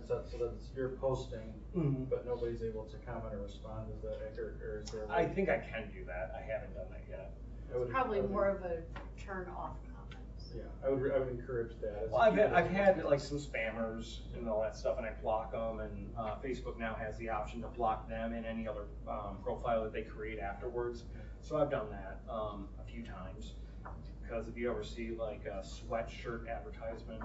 set so that you're posting, but nobody's able to comment or respond. Is that accurate, or is there? I think I can do that. I haven't done that yet. It's probably more of a turn off comments. Yeah, I would encourage that. Well, I've had like some spammers and all that stuff, and I block them. And Facebook now has the option to block them and any other profile that they create afterwards. So I've done that a few times. Because if you ever see like a sweatshirt advertisement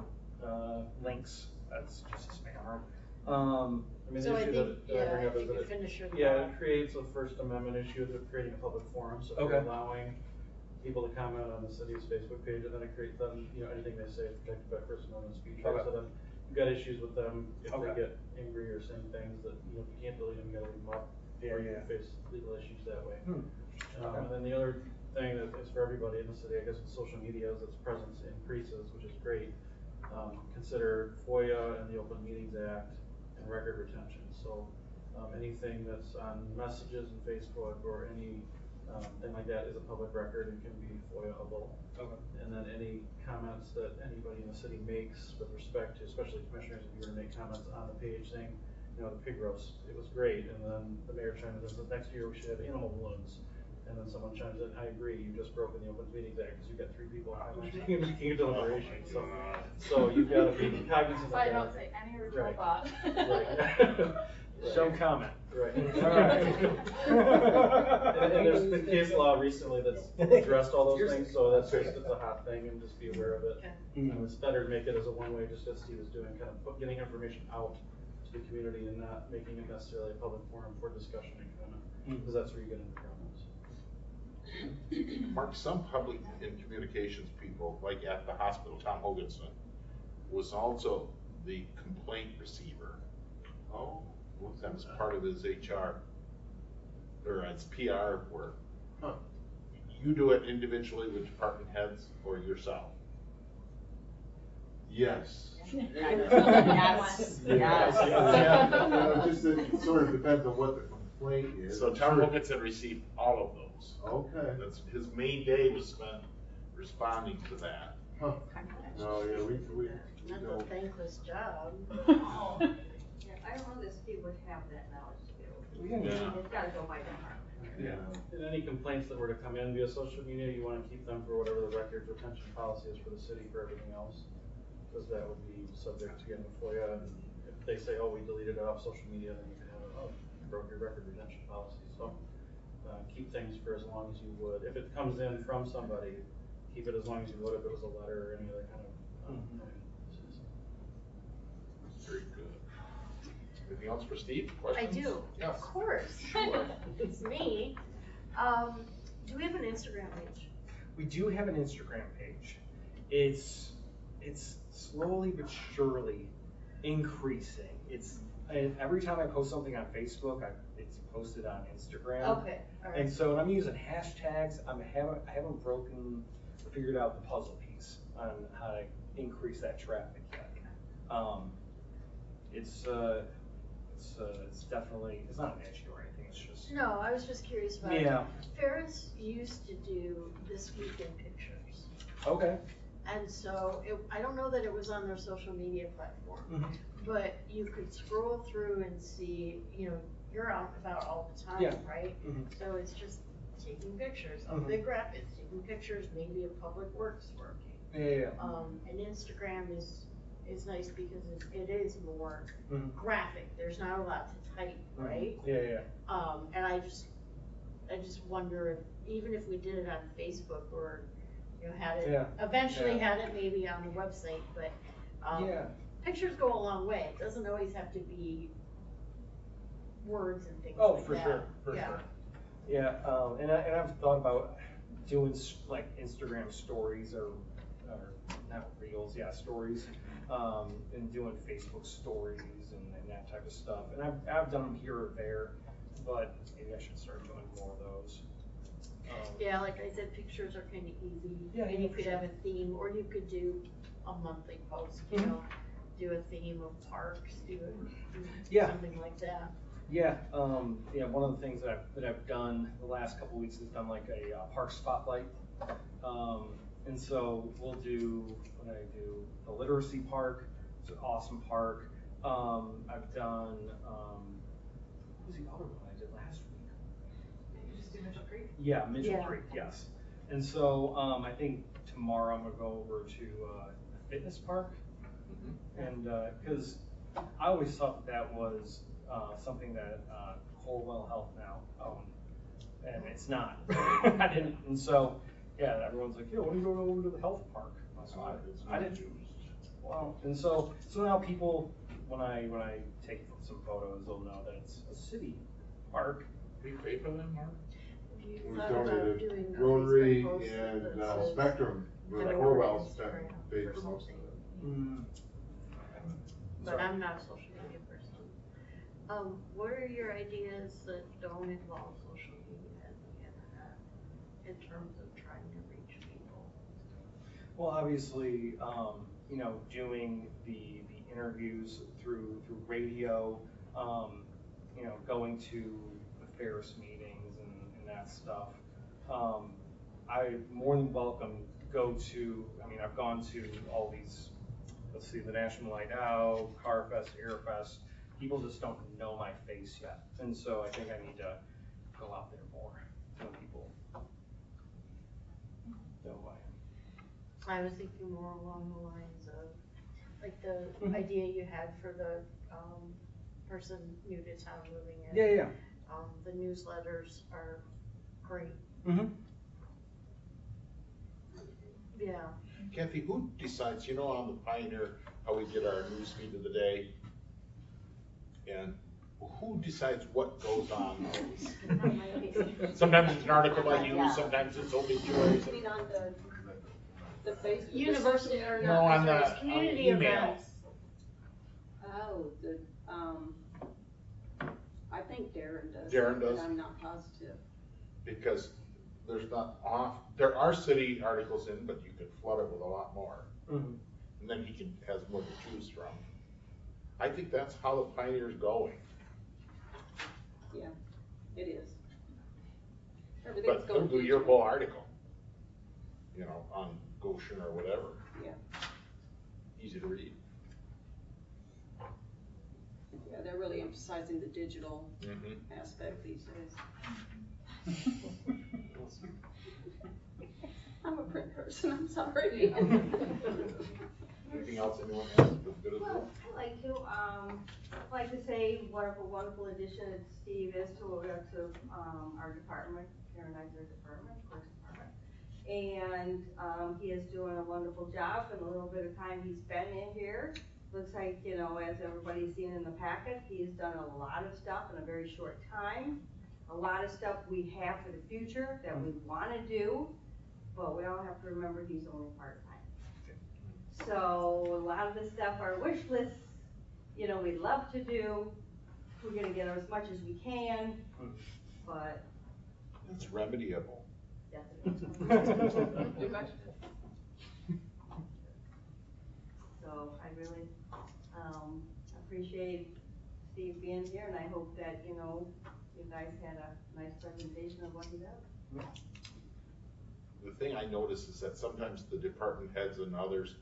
links, that's just a spammer. I mean, So the I issue think, that I bring up is that finish your it creates a First Amendment issue of creating a public forum. So if you're allowing people to comment on the city's Facebook page, and then it creates them, anything they say is protected by First Amendment speech. So then you've got issues with them if they get angry or saying things that you can't delete them, you gotta leave them up. Or you can face legal issues that way. And then the other thing that is for everybody in the city, I guess, with social media, as its presence increases, which is great. Consider FOIA and the Open Meetings Act and record retention. So anything that's on messages in Facebook or any thing like that is a public record and can be FOIA-able. And then any comments that anybody in the city makes with respect to, especially commissioners, if you were to make comments on the page saying, the pig roast, it was great, and then the mayor chimes in and says, next year we should have animal balloons. And then someone chimes in, I agree, you just broke in the Open Meetings Act because you've got 3 people making a deliberation. So you've got to be cognizant of that. I don't say any original thought. Some comment. Right. Right. And there's been case law recently that's addressed all those things, so that's just, it's a hot thing, and just be aware of it. It's better to make it as a one-way, just as Steve is doing, kind of getting information out to the community and not making it necessarily a public forum for discussion and comment, because that's where you get into problems. Mark, some public and communications people, like at the hospital, Tom Hoganson, was also the complaint receiver. Oh, that was part of his HR, or his PR work. You do it individually with department heads or yourself? Yes. Yes. Yeah, just it sort of depends on what the complaint is. So Tom Hoganson received all of those. Okay. That's his main day was spent responding to that. Huh. No, yeah, we That's a thankless job. Yeah, I don't know that Steve would have that knowledge to be able to. Yeah. It's gotta go by department. And any complaints that were to come in via social media, you want to keep them for whatever the record retention policy is for the city for everything else, because that would be subject to getting the FOIA. And if they say, oh, we deleted it off social media, then you can have you broke your record retention policy. So keep things for as long as you would. If it comes in from somebody, keep it as long as you would if it was a letter or any other kind of. Very good. Anything else for Steve? Questions? I do, Yes. of course. Sure. It's me. Do we have an Instagram page? We do have an Instagram page. It's slowly but surely increasing. And every time I post something on Facebook, it's posted on Instagram. Okay, all right. And so I'm using hashtags. I haven't figured out the puzzle piece on how to increase that traffic yet. It's definitely, it's not an issue or anything. It's just. No, I was just curious about it. Yeah. Ferris used to do This Week in Pictures. Okay. And so I don't know that it was on their social media platform, but you could scroll through and see, you're out and about all the time, right? So it's just taking pictures of big rapids, taking pictures maybe of public works working. And Instagram is nice because it is more graphic. There's not a lot to type, right? And I just wonder if even if we did it on Facebook or had it eventually had it maybe on the website, but pictures go a long way. It doesn't always have to be words and things like that. For sure. Yeah, and I've thought about doing like Instagram stories or not reels, stories, and doing Facebook stories and that type of stuff. And I've done them here or there, but maybe I should start doing more of those. Yeah, like I said, pictures are kind of easy. Yeah, and you could have a theme, or you could do a monthly post, do a theme of parks, something like that. Yeah, one of the things that I've done the last couple of weeks is done like a park spotlight. And so we'll do, the literacy park. It's an awesome park. I've done, what was the other one I did last week? Did you just do Mitchell Creek? Yeah, Mitchell Yeah. Creek, yes. And so, I think tomorrow I'm gonna go over to, the fitness park. And, cause I always thought that was, something that, Colwell Health now owned, and it's not. I didn't, and so, yeah, everyone's like, yeah, when are you going over to the health park? So I didn't. Well, and so now people, when I take some photos, they'll know that it's a city park. We pay for them, Mark? You We thought about donated doing a Rotary Facebook post and that says, Spectrum, with "Have Corwell an spent, Instagram paid or for most of something." it. But Sorry. I'm not a social media person. What are your ideas that don't involve social media and the internet in terms of trying to reach people? Well, obviously, you know, doing the interviews through radio, you know, going to the Ferris meetings and that stuff. I more than welcome go to, I mean, I've gone to all these, let's see, the National Night Out, Carfest, Airfest. People just don't know my face yet. And so I think I need to go out there more so people know who I am. I was thinking more along the lines of, like the Mhm. idea you had for the, person new to town moving in. Yeah. The newsletters are great. Mm-hmm. Yeah. Kathy, who decides, you know, on the Pioneer, how we get our news feed of the day? And who decides what goes on those? Sometimes it's an article by you, sometimes it's obituaries. I mean, on the Facebook. University or No, on sorry, the community email. events. Oh, I think Darren does. Darren does? But I'm not positive. Because there are city articles in, but you could flood it with a lot more. Mm-hmm. And then he has more to choose from. I think that's how the Pioneer's going. Yeah, it is. Everything's But going they'll do your whole article, you know, on Goshen or whatever. Yeah. Easy to read. Yeah, they're really emphasizing the digital Mm-hmm. aspect these days. I'm a print person, I'm sorry. Anything else anyone has for the good of the Well, group? I like to say what a wonderful addition Steve is to our department, Karen Eisner department, Clerk's department. And, he is doing a wonderful job in the little bit of time he's been in here. Looks like, you know, as everybody's seen in the packet, he's done a lot of stuff in a very short time. A lot of stuff we have for the future that we wanna do, but we all have to remember he's only part-time. So a lot of the stuff, our wish lists, you know, we'd love to do. We're gonna get as much as we can, but It's remediable. that's So I really, appreciate Steve being here, and I hope that, you know, you guys had a nice presentation of what he does. The thing I notice is that sometimes the department heads and others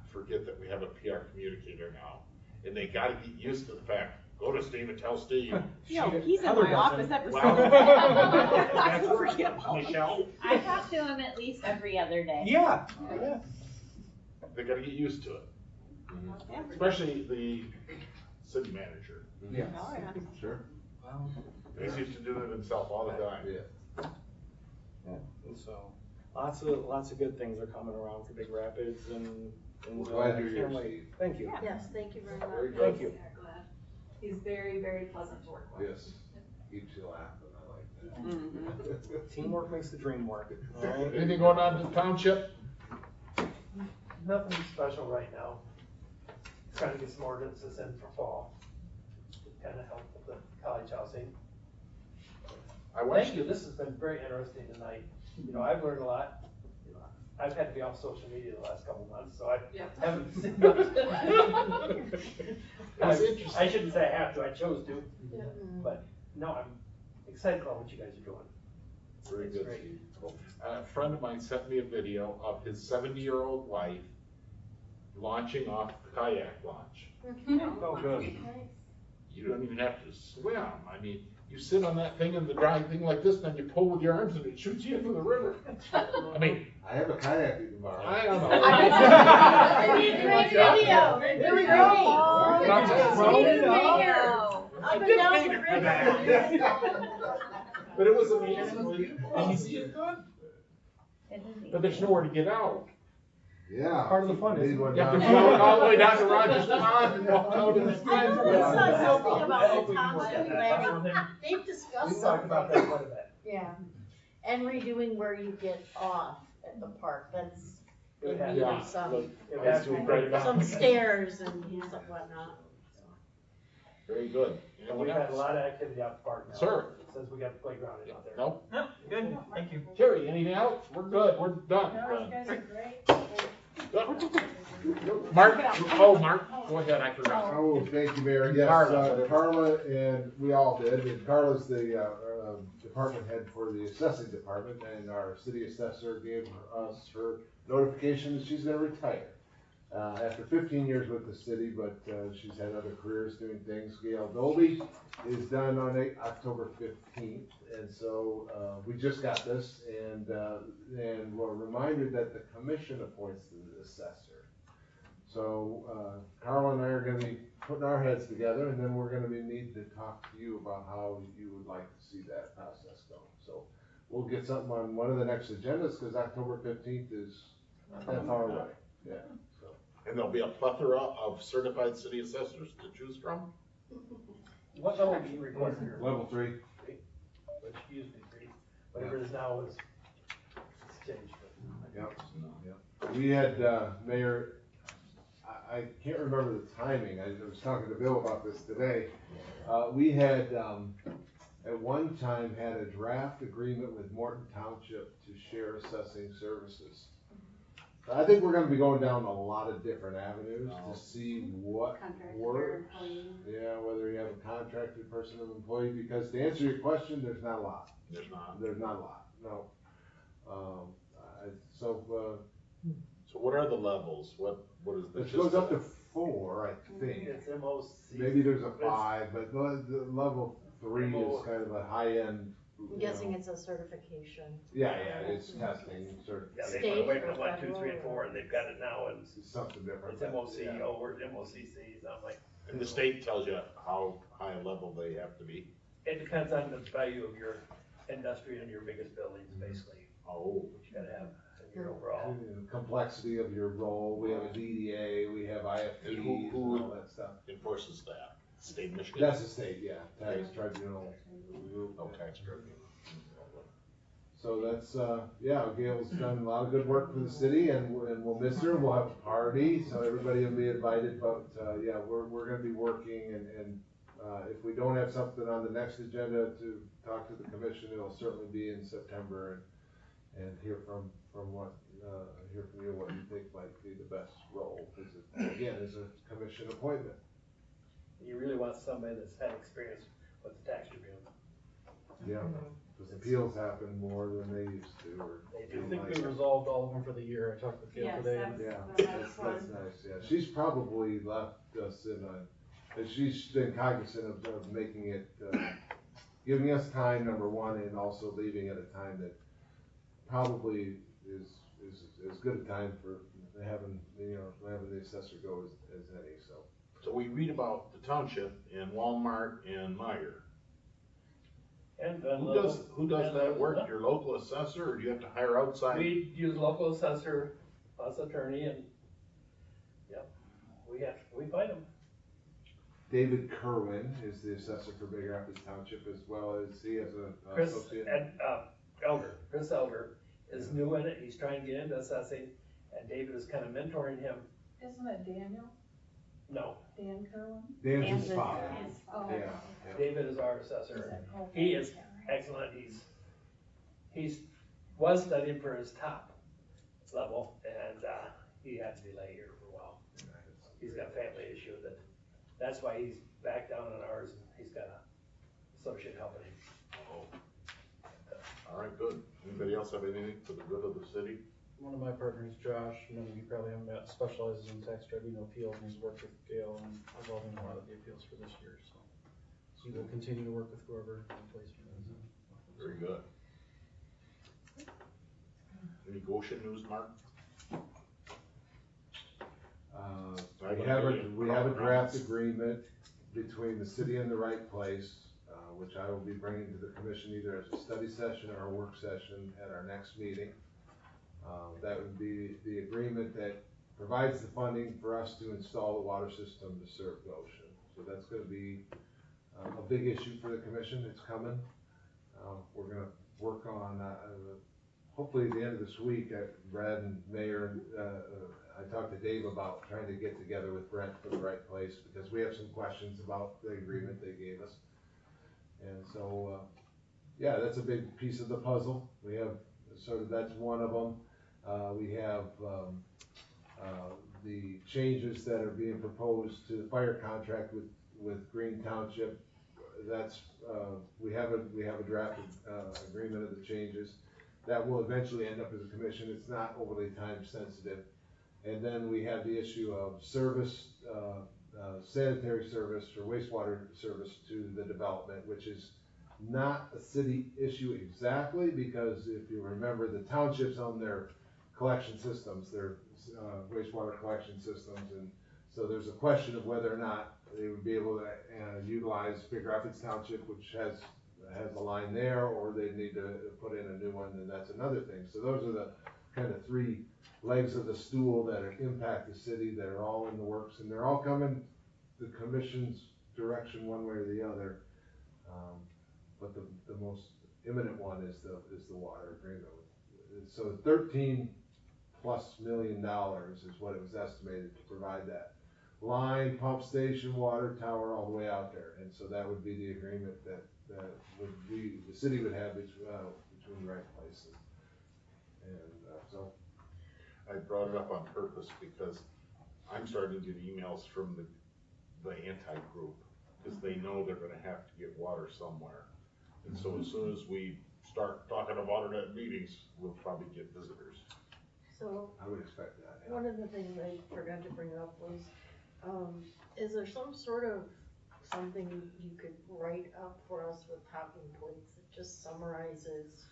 forget that we have a PR communicator now. And they gotta get used to the fact, go to Steve and tell Steve. No, he's in Heather my office doesn't. every Wow. single day. That's right. Michelle? I talk to him at least every other day. Yeah. They gotta get used to it. Yeah. Especially the city manager. Yeah. Oh, yeah. Sure. Well, He's used to doing it himself all the time. Yeah. and so, lots of good things are coming around for Big Rapids and We're glad I you're here, can't wait. Steve. Thank you. Yes, thank you very much. Very good. Thank you. He's very, very pleasant to work with. Yes, keeps you laughing, I like Mhm. that. Teamwork makes the dream work. All right? Anything going on in the township? Nothing special right now. Trying to get some ordinances in for fall. Kind of help with the college housing. I watched Thank you, this has been very interesting tonight. You know, I've learned a lot. You know, I've had to be off social media the last couple of months, so I Yeah. haven't seen much. That's interesting. I shouldn't say I have to, I chose to, Mhm. but no, I'm excited about what you guys are doing. Very It's good. great. A friend of mine sent me a video of his 70-year-old wife launching off the kayak launch. Oh, good. You don't even have to swim. I mean, you sit on that thing in the dry thing like this, then you pull with your arms and it shoots you into the river. I mean, I have a kayak you can borrow. I don't know. It'd be a great video. It'd be great. Not just throw it Up and down the river. But it was amazingly easy and good. But there's nowhere to get out. Yeah. Part of the fun, Need isn't one it? You have to down. float all the way down to Rogers Pond and walk out in the I street. saw something about the Yeah. Thompson landing. They've discussed We talked about that something. quite a bit. Yeah. And redoing where you get off at the park. That's, It it has- needed Yeah, some, look, It I has was to be doing great. great. some stairs and stuff whatnot. Very good. And we've had a lot of activity out the park now. Sir. Since we got the playground out there. Nope. No, good, thank you. Terry, anything else? We're good. We're done. No, you guys are great. Good. Mark, Mark, go ahead, I forgot. Oh, thank you, Mayor. Yes, Carla. Carla and we all did. And Carla's the department head for the assessing department, and our city assessor gave us her notification that she's gonna retire. After 15 years with the city, but she's had other careers doing things. Gail Dolby is done on October 15th, and so we just got this, and we're reminded that the commission appoints the assessor. So Carla and I are gonna be putting our heads together, and then we're gonna need to talk to you about how you would like to see that process go. So we'll get something on one of the next agendas, because October 15th is not that far away. Yeah. And there'll be a plethora of certified city assessors to choose from? What level do you require here? Level 3. Which used to be 3, whatever it is now is, it's changed. Yep. We had, Mayor, I can't remember the timing, I was talking to Bill about this today. We had, at one time, had a draft agreement with Morton Township to share assessing services. I think we're gonna be going down a lot of different avenues to see what Contractor, works. employee. Yeah, whether you have a contracted person or employee, because to answer your question, there's not a lot. There's not. There's not a lot, no. So, So what are the levels? What is the? it goes up to 4, I think. It's MOC. Maybe there's a 5, but the level 3 is kind of a high-end. I'm guessing it's a certification. Yeah, it's testing, Yeah, they State went away or from 1, 2, 3, and federal 4, and they've got it now, and it's something different. it's MOCO or MOCC, so I'm like, And the state tells you how high a level they have to be? it depends on the value of your industry and your biggest buildings, basically, Oh. what you gotta have in your overall. Complexity of your role, we have a DDA, we have IFTs and who- all that stuff. Enforces that? State of Michigan? That's the state, yeah, tax tribunal. Oh, tax tribunal. So that's, yeah, Gail's done a lot of good work for the city, and we'll miss her, we'll have a party, so everybody will be invited, but, yeah, we're gonna be working, and if we don't have something on the next agenda to talk to the commission, it'll certainly be in September, and hear from you what you think might be the best role, because it, again, is a commission appointment. You really want somebody that's had experience with the tax tribunal. Yeah, because appeals happen more than they used to, or. They I do. think we resolved all of them for the year. I talked with Gail Yes, today. that's- Yeah, the that's last one. nice, yeah. She's probably left us and she's been cognizant of making it, giving us time, number one, and also leaving at a time that probably is as good a time for having the assessor go as any, so. So we read about the township in Walmart and Meyer. And Who does that work? Your local assessor, or do you have to hire outside? We use local assessor, us attorney, and, yep, we find them. David Kerwin is the assessor for Big Rapids Township, as well as he has a Chris, associate. Chris Elder is new in it, he's trying to get into assessing, and David is kind of mentoring him. Isn't it Daniel? No, Dan Kerwin? Dan's his father. Oh. Yeah. David is our assessor. He is excellent, was studying for his top level, and, he had to delay here for a while. He's got a family issue that's why he's back down on ours, and he's got a associate helping him. Oh. All right, good. Anybody else have anything for the good of the city? one of my partners, Josh, many of you probably haven't met, specializes in tax tribunal appeals and he's worked with Gail and resolving a lot of the appeals for this year, so. He will continue to work with whoever the replacement is. Very good. Any Goshen news, Mark? We have a draft agreement between the city and the Right Place, which I will be bringing to the commission either as a study session or a work session at our next meeting. That would be the agreement that provides the funding for us to install the water system to serve Goshen. So that's gonna be a big issue for the commission. It's coming. We're gonna work on, hopefully at the end of this week, Brad and Mayor, I talked to Dave about trying to get together with Brent for the Right Place, because we have some questions about the agreement they gave us. And so, yeah, that's a big piece of the puzzle. We have, sort of, that's one of them. We have, the changes that are being proposed to the fire contract with Green Township. That's, we have a draft, agreement of the changes. That will eventually end up as a commission. It's not overly time sensitive. And then we have the issue of service, sanitary service or wastewater service to the development, which is not a city issue exactly, because if you remember, the townships own their collection systems, their wastewater collection systems, and so there's a question of whether or not they would be able to utilize Big Rapids Township, which has a line there, or they need to put in a new one, and that's another thing. So those are the kind of three legs of the stool that impact the city, that are all in the works, and they're all coming the commission's direction one way or the other. But the most imminent one is the water agreement. So $13+ million is what it was estimated to provide that line, pump station, water tower, all the way out there. And so that would be the agreement that the city would have between the Right Places. And so I brought it up on purpose because I'm starting to get emails from the anti-group, because they know they're gonna have to get water somewhere. And so as soon as we start talking about it at meetings, we'll probably get visitors. So, I would expect that, yeah. one of the things I forgot to bring up was, is there some sort of something you could write up for us with talking points that just summarizes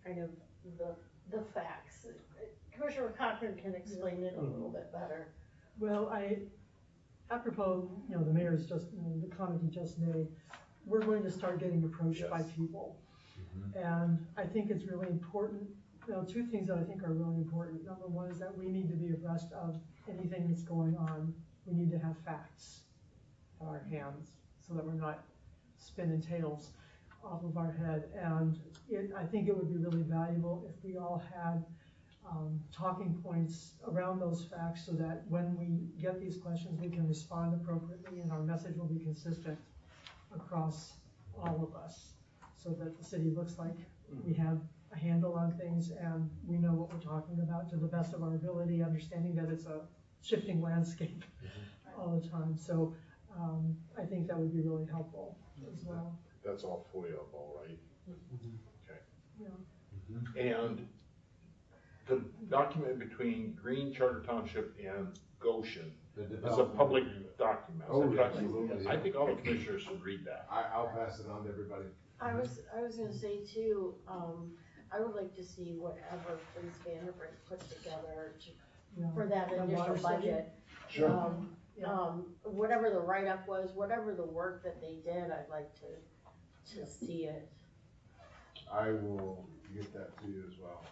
kind of the facts? Commissioner Cochran can explain it a little bit better. Well, apropos, the mayor's just, the comment he just made, we're going to start getting approached by people. And I think it's really important, two things that I think are really important. Number one is that we need to be abreast of anything that's going on. We need to have facts at our hands so that we're not spinning tails off of our head. And I think it would be really valuable if we all had talking points around those facts, so that when we get these questions, we can respond appropriately and our message will be consistent across all of us, so that the city looks like we have a handle on things and we know what we're talking about to the best of our ability, understanding that it's a shifting landscape all the time. So I think that would be really helpful as well. That's all FOIA-able, right? Okay. Yeah. And the document between Green Charter Township and Goshen is a public document. Oh, absolutely. I think all the commissioners should read that. I'll pass it on to everybody. I was gonna say too, I would like to see whatever Police Vanderbrink put together for that The initial water study? budget. Sure. Whatever the write-up was, whatever the work that they did, I'd like to see it. I will get that to you as well.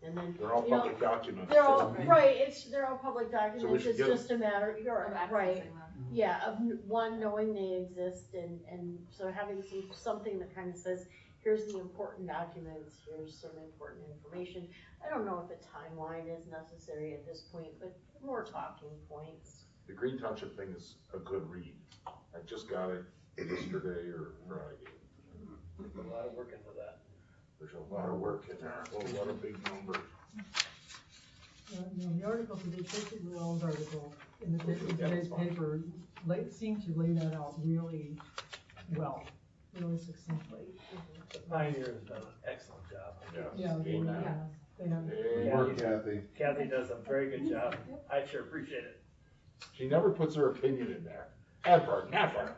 And then, They're all public documents. they're so- all, right, they're all public documents, should it's get 'em. just a matter, you're Of right. accessing them. Yeah, of one, knowing they exist, and so having something that kind of says, here's the important documents, here's some important information. I don't know if a timeline is necessary at this point, but more talking points. The Green Township thing is a good read. I just got it yesterday or Friday. A lot of work into that. There's a lot of work in there, a lot of big numbers. The article today, Tracy Llewellyn's article in today's paper, seemed to lay that out really well, really succinctly. The Pioneer has done an excellent job. Yeah, Game really now. has. And Good work, Kathy. Kathy does a very good job. I sure appreciate it. She never puts her opinion in there. Ever, never.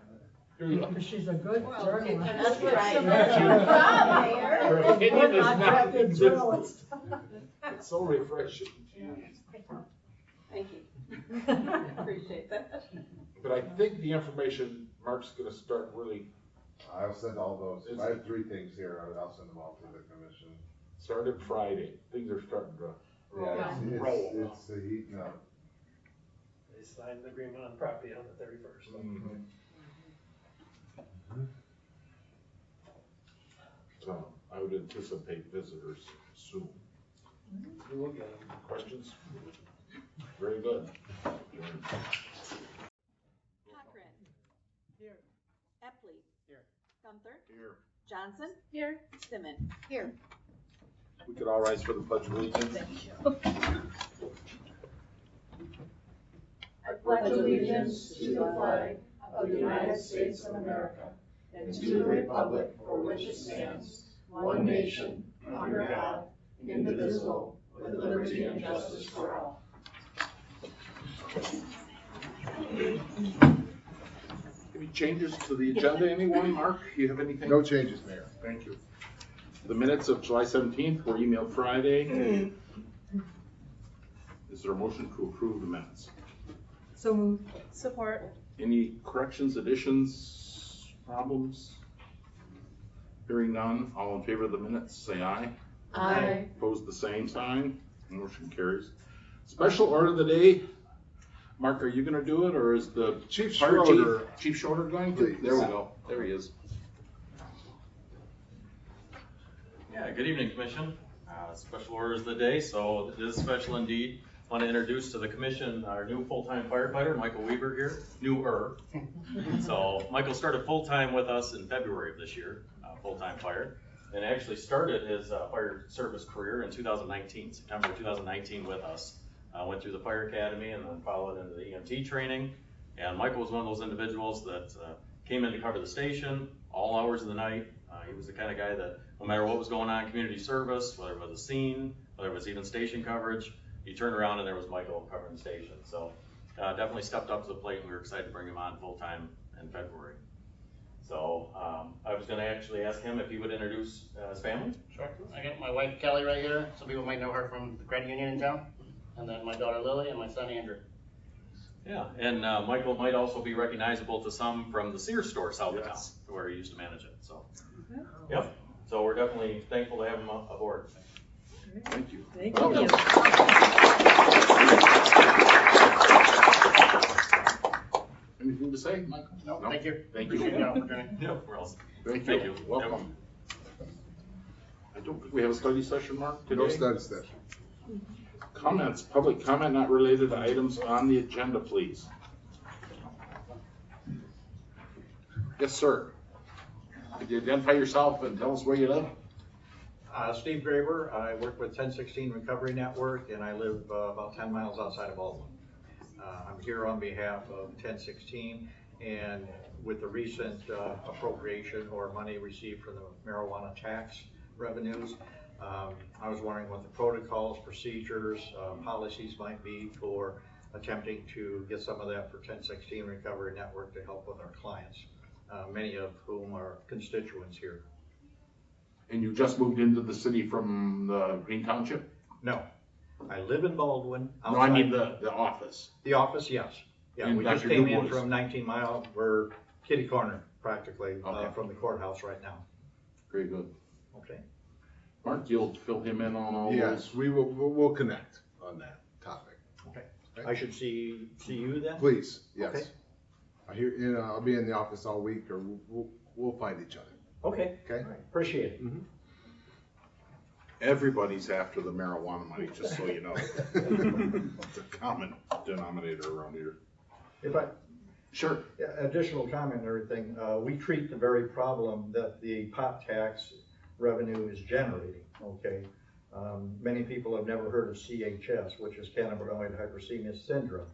she's a good journalist. That's what I That's your job, Mayor. Her opinion is not Objective journalist. It's so refreshing. Thank you. Appreciate that. But I think the information Mark's gonna start really, I'll send all those. I have 3 things here. I'll send them all to the commission. started Friday. Things are starting to Yeah, roll. it's heating up. They signed an agreement on the property on the 31st. Mhm. So I would anticipate visitors soon. We will get them. Questions? Very good. Cochran. Here. Epley. Here. Gunther. Here. Johnson. Here. Stimmon. Here. We could all rise for the pledge of allegiance. I pledge allegiance to the flag of the United States of America and to the republic for which it stands, one nation, under God, indivisible, with liberty and justice for all. Any changes to the agenda, anyone? Mark, you have anything? No changes, Mayor. Thank you. The minutes of July 17th were emailed Friday. Is there a motion to approve the minutes? So moved. Support. Any corrections, additions, problems? Hearing none, all in favor of the minutes, say aye. Aye. Opposed, the same sign. Motion carries. Special order of the day. Mark, are you gonna do it, or is the Chief fire Schroeder. Chief Schroeder going to? Please. There we go. There he is. Yeah, good evening, Commission. Special orders of the day, so it is special indeed. Want to introduce to the Commission our new full-time firefighter, Michael Weaver here, newer. So Michael started full-time with us in February of this year, full-time fire, and actually started his fire service career in 2019, September 2019 with us. Went through the fire academy and then followed into the EMT training. And Michael was one of those individuals that came in to cover the station all hours of the night. He was the kind of guy that no matter what was going on in community service, whether it was a scene, whether it was even station coverage, you turned around and there was Michael covering the station. So definitely stepped up to the plate, and we were excited to bring him on full-time in February. So I was gonna actually ask him if he would introduce his family. Sure. I got my wife Kelly right here. Some people might know her from the credit union in town. And then my daughter Lily and my son Andrew. Yeah, and Michael might also be recognizable to some from the Sears store south of town, where he used to manage it, so. Yep, so we're definitely thankful to have him aboard. Thank you. Thank you. Anything to say, Michael? No, thank you. Thank Appreciate you. the opportunity. Yep, we're all. Thank Thank you. you. Welcome. I don't think we have a study session, Mark, today? No study session. Comments, public comment not related to items on the agenda, please. Yes, sir. Could you identify yourself and tell us where you live? Steve Graber. I work with 1016 Recovery Network, and I live about 10 miles outside of Baldwin. I'm here on behalf of 1016, and with the recent appropriation or money received from the marijuana tax revenues, I was wondering what the protocols, procedures, policies might be for attempting to get some of that for 1016 Recovery Network to help with our clients, many of whom are constituents here. And you just moved into the city from the Green Township? No, I live in Baldwin. No, I mean the office. The office, yes. Yeah, And we just Dr. came Du in Bois. from 19 Mile. We're kitty corner practically Okay. from the courthouse right now. Very good. Okay. Mark, you'll fill him in on all Yes, those? we'll connect on that topic. Okay. I should see you then? Please, Okay. yes. I'll be in the office all week, or we'll find each other. Okay. Okay? Appreciate it. Everybody's after the marijuana money, just so you know. It's a common denominator around here. If I, Sure. additional comment and everything, we treat the very problem that the pot tax revenue is generating, okay? Many people have never heard of CHS, which is cannabinoid hypersemia syndrome.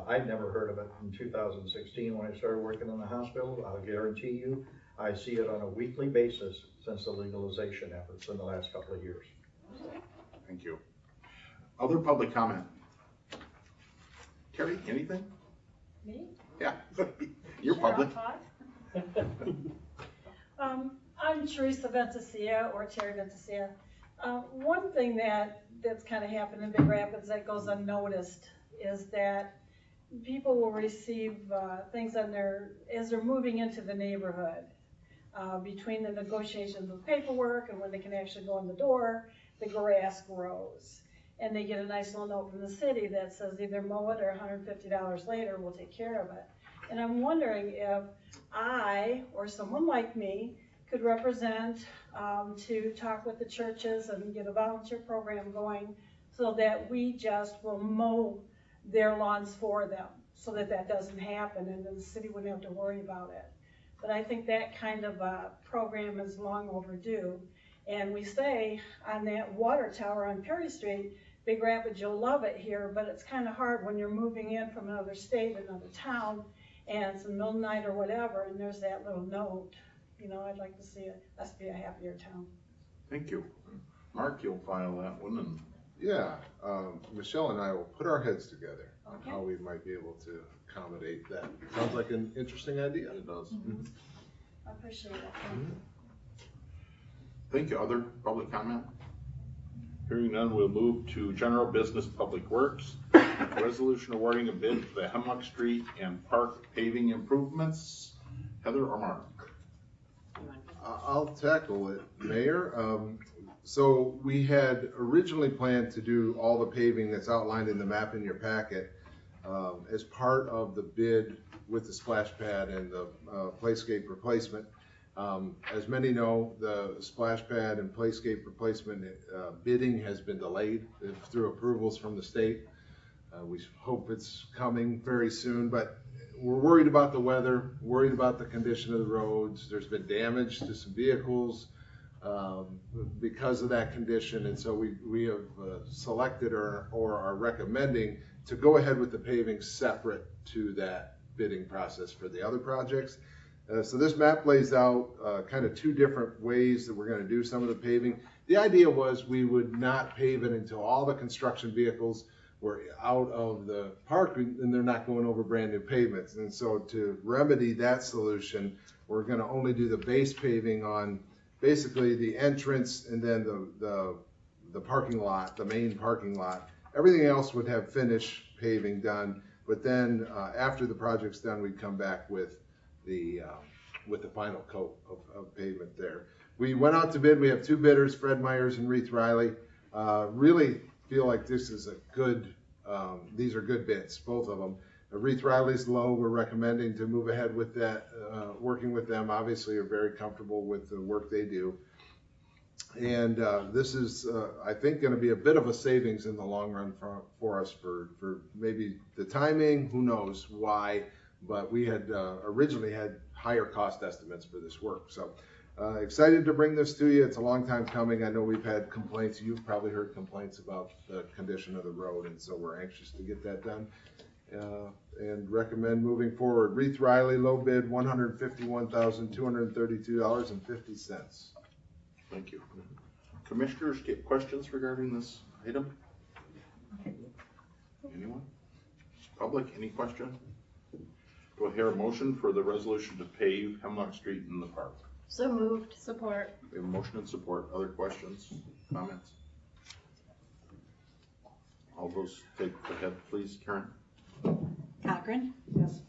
I'd never heard of it in 2016 when I started working in the hospital. I'll guarantee you, I see it on a weekly basis since the legalization efforts in the last couple of years. Thank you. Other public comment? Terry, anything? Me? Yeah, you're Sure, I'll public. talk. I'm Teresa Ventusia, or Terry Ventusia. One thing that's kind of happened in Big Rapids that goes unnoticed is that people will receive things on as they're moving into the neighborhood. Between the negotiations of paperwork and when they can actually go in the door, the grass grows. And they get a nice little note from the city that says either mow it or $150 later, we'll take care of it. And I'm wondering if I, or someone like me, could represent to talk with the churches and get a volunteer program going so that we just will mow their lawns for them, so that that doesn't happen and then the city wouldn't have to worry about it. But I think that kind of program is long overdue. And we say on that water tower on Perry Street, Big Rapids, you'll love it here, but it's kind of hard when you're moving in from another state, another town, and it's the middle of the night or whatever, and there's that little note. You know, I'd like to see us be a happier town. Thank you. Mark, you'll file that one and. Yeah, Michelle and I will put our heads together on Okay. how we might be able to accommodate that. Sounds like an interesting idea. It does. Mhm. I appreciate it. Thank you. Other public comment? Hearing none, we'll move to general business public works. Resolution awarding a bid for the Hemlock Street and Park paving improvements. Heather or Mark? I'll tackle it, Mayor. So we had originally planned to do all the paving that's outlined in the map in your packet as part of the bid with the splash pad and the playscape replacement. As many know, the splash pad and playscape replacement bidding has been delayed through approvals from the state. We hope it's coming very soon, but we're worried about the weather, worried about the condition of the roads. There's been damage to some vehicles because of that condition, and so we have selected or are recommending to go ahead with the paving separate to that bidding process for the other projects. So this map lays out kind of two different ways that we're going to do some of the paving. The idea was we would not pave it until all the construction vehicles were out of the park and they're not going over brand new pavements. And so to remedy that solution, we're going to only do the base paving on basically the entrance and then the parking lot, the main parking lot. Everything else would have finish paving done, but then after the project's done, we'd come back with the final coat of pavement there. We went out to bid. We have two bidders, Fred Myers and Reith Riley. Really feel like this is a good, these are good bids, both of them. Reith Riley's low. We're recommending to move ahead with that, working with them. Obviously, are very comfortable with the work they do. And this is, I think, going to be a bit of a savings in the long run for us for maybe the timing, who knows why, but we had originally had higher cost estimates for this work. So excited to bring this to you. It's a long time coming. I know we've had complaints. You've probably heard complaints about the condition of the road, and so we're anxious to get that done. And recommend moving forward. Reith Riley, low bid, $151,232.50. Thank you. Commissioners, get questions regarding this item? Anyone? Public, any question? Do I hear a motion for the resolution to pave Hemlock Street in the park? So moved. Support. We have a motion and support. Other questions, comments? All those take the head, please. Karen? Cochran? Yes.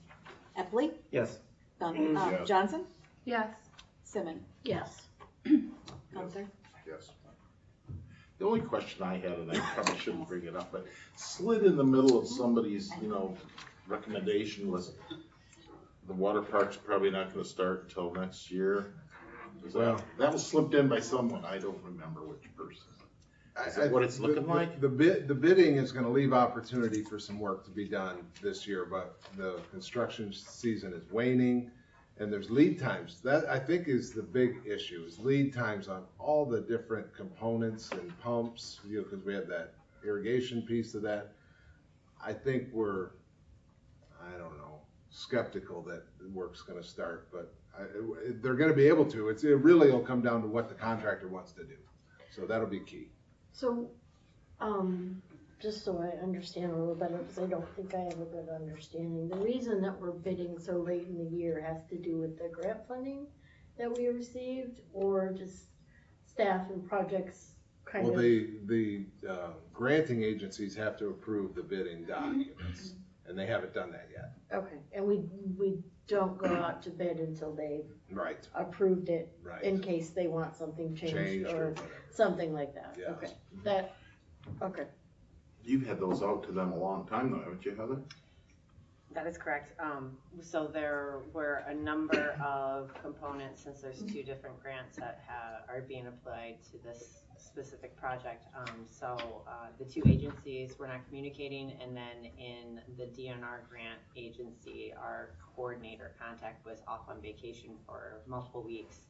Epley? Yes. Yes. Johnson? Yes. Simmons? Yes. Counselor? Yes. The only question I had, and I probably shouldn't bring it up, but slid in the middle of somebody's, recommendation was the water park's probably not gonna start until next year. That was slipped in by someone, I don't remember which person. Is that what it's looking like? The bidding is going to leave opportunity for some work to be done this year, but the construction season is waning and there's lead times. That, I think, is the big issue, is lead times on all the different components and pumps, because we have that irrigation piece of that. I think we're, skeptical that the work's going to start, but they're going to be able to. It really will come down to what the contractor wants to do. So that'll be key. So Just so I understand a little better, because I don't think I have a good understanding. The reason that we're bidding so late in the year has to do with the grant funding that we received, or just staff and projects kind Well, of? the granting agencies have to approve the bidding documents, and they haven't done that yet. Okay, and we don't go out to bid until they've Right. approved it, Right. in case they want something changed Changed or or whatever. something like that. Yes. Okay, that, okay. You've had those out to them a long time though, haven't you, Heather? That is correct. So there were a number of components, since there's two different grants that are being applied to this specific project. The two agencies were not communicating, and then in the DNR grant agency, our coordinator contact was off on vacation for multiple weeks.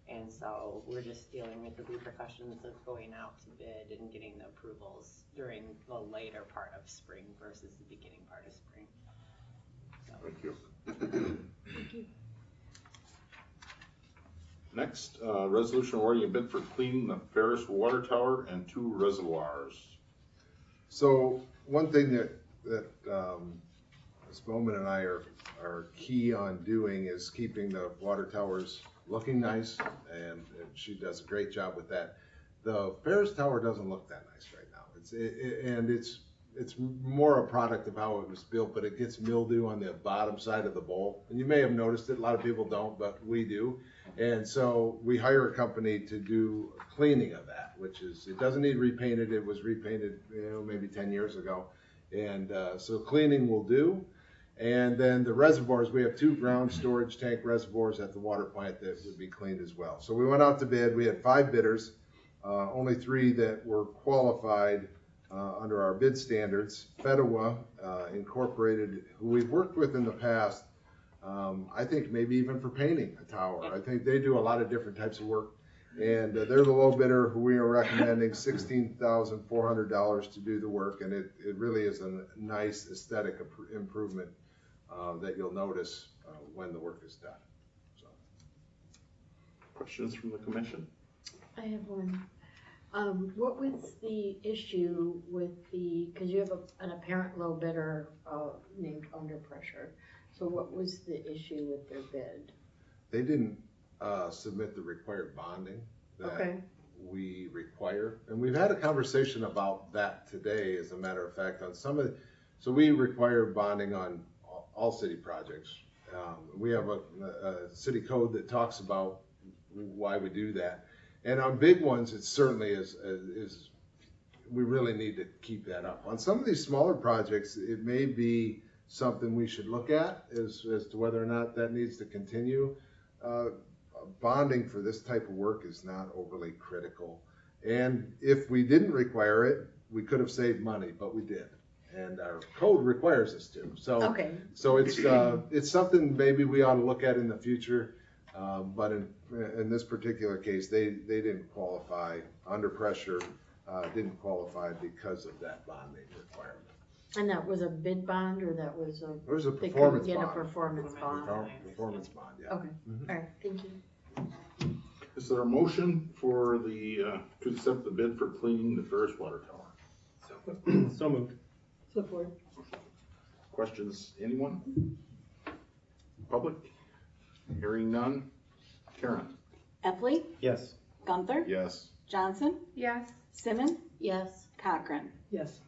And so we're just dealing with the repercussions of going out to bid and getting the approvals during the later part of spring versus the beginning part of spring. Thank you. Next, resolution awarding a bid for cleaning the Ferris water tower and 2 reservoirs. So one thing that Ms. Bowman and I are key on doing is keeping the water towers looking nice, and she does a great job with that. The Ferris tower doesn't look that nice right now. It's more a product of how it was built, but it gets mildew on the bottom side of the bowl. And you may have noticed it, a lot of people don't, but we do. And so we hire a company to do cleaning of that, which is, it doesn't need repainted. It was repainted, maybe 10 years ago. And so cleaning will do. And then the reservoirs, we have 2 ground storage tank reservoirs at the water plant that would be cleaned as well. So we went out to bid. We had 5 bidders, only 3 that were qualified under our bid standards. Fedewa Incorporated, who we've worked with in the past, I think maybe even for painting a tower. I think they do a lot of different types of work. And they're the low bidder, who we are recommending $16,400 to do the work. And it really is a nice aesthetic improvement that you'll notice when the work is done. So. Questions from the commission? I have one. What was the issue with because you have an apparent low bidder named Under Pressure. So what was the issue with their bid? They didn't submit the required bonding that we require. And we've had a conversation about that today, as a matter of fact, on some of so we require bonding on all city projects. We have a city code that talks about why we do that. And on big ones, it certainly is we really need to keep that up. On some of these smaller projects, it may be something we should look at as to whether or not that needs to continue. Bonding for this type of work is not overly critical. And if we didn't require it, we could have saved money, but we did. And our code requires us to. So, so it's something maybe we ought to look at in the future. But in this particular case, they didn't qualify. Under Pressure didn't qualify because of that bonding requirement. And that was a bid bond, or that was a? It was a they performance couldn't bond. Get a performance bond. Performance bond, yeah. Okay. All right. Thank you. Is there a motion for to accept the bid for cleaning the Ferris water tower? So moved. Support. Questions, anyone? Public? Hearing none. Karen? Epley, Yes. Gunther, Yes. Johnson, Yes. Simmons, Yes. Cochran. Yes.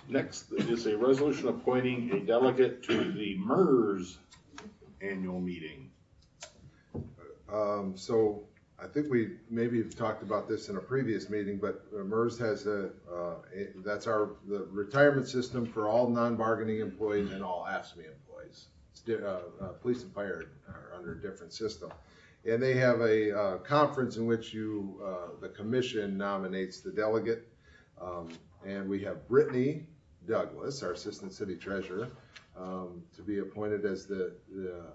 Next is a resolution appointing a delegate to the MERS annual meeting. So I think we maybe have talked about this in a previous meeting, but MERS has that's the retirement system for all non-bargaining employees and all AFSCME employees. Police and fire are under a different system. And they have a conference in which the commission nominates the delegate. And we have Brittany Douglas, our assistant city treasurer, to be appointed as the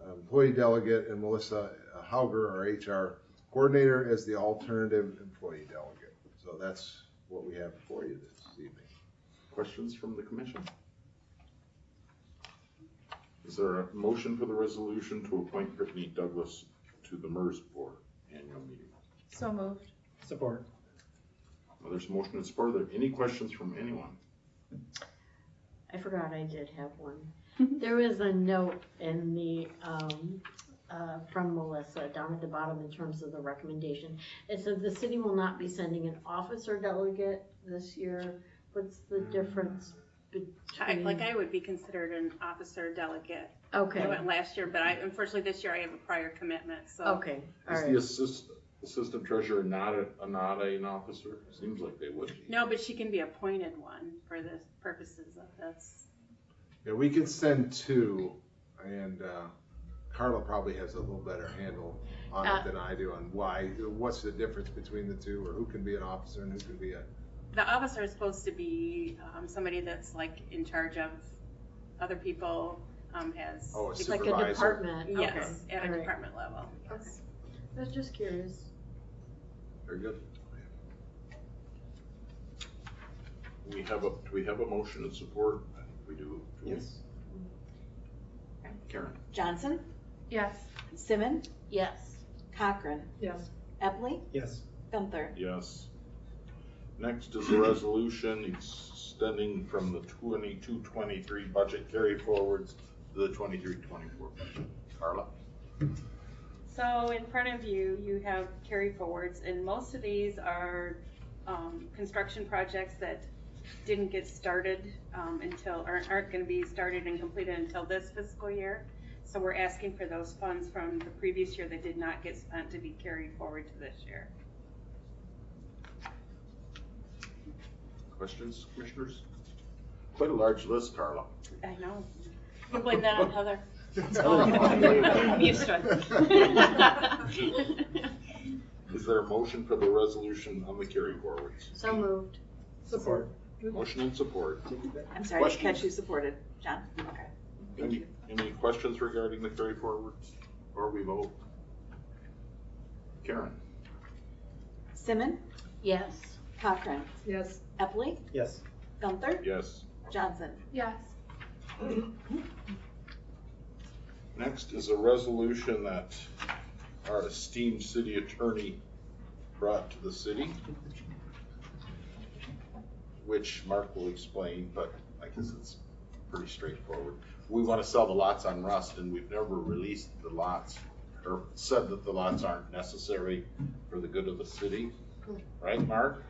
employee delegate, and Melissa Hauger, our HR coordinator, as the alternative employee delegate. So that's what we have for you this evening. Questions from the commission? Is there a motion for the resolution to appoint Brittany Douglas to the MERS board annual meeting? So moved. Support. Well, there's a motion and support. Are there any questions from anyone? I forgot I did have one. There was a note in the, from Melissa down at the bottom in terms of the recommendation. It said the city will not be sending an officer delegate this year. What's the difference between? I would be considered an officer delegate. Okay. I went last year, but unfortunately this year I have a prior commitment, so. Okay, all right. Is the assistant treasurer not an officer? Seems like they would be. No, but she can be appointed one for the purposes of this. Yeah, we could send two, and Carla probably has a little better handle on it than I do on what's the difference between the two, or who can be an officer and who can be a. The officer is supposed to be somebody that's like in charge of other people, has. Oh, a It's supervisor. like a department. Yes, Okay. at a All right. department level. Okay. I was just curious. Very good. Do we have a motion and support? I think we do. Yes. Karen? Johnson, Yes. Simon, Yes. Cochran, Yes. Epley, Yes. Gunther. Yes. Next is a resolution extending from the 22-23 budget carry forwards to the 23-24 budget. Carla? So in front of you, you have carry forwards, and most of these are construction projects that didn't get started aren't going to be started and completed until this fiscal year. So we're asking for those funds from the previous year that did not get spent to be carried forward to this year. Questions, commissioners? Quite a large list, Carla. I know. You blame that on Heather. I'm used to it. Is there a motion for the resolution on the carry forwards? So moved. Support. Motion and support. I'm sorry, I didn't catch who supported. John? Okay. Any questions regarding the carry forwards or we vote? Karen? Simon, Yes. Cochran, Yes. Epley, Yes. Gunther, Yes. Johnson. Yes. Next is a resolution that our esteemed city attorney brought to the city, which Mark will explain, but I guess it's pretty straightforward. We want to sell the lots on Rust, and we've never released the lots or said that the lots aren't necessary for the good of the city. Right, Mark?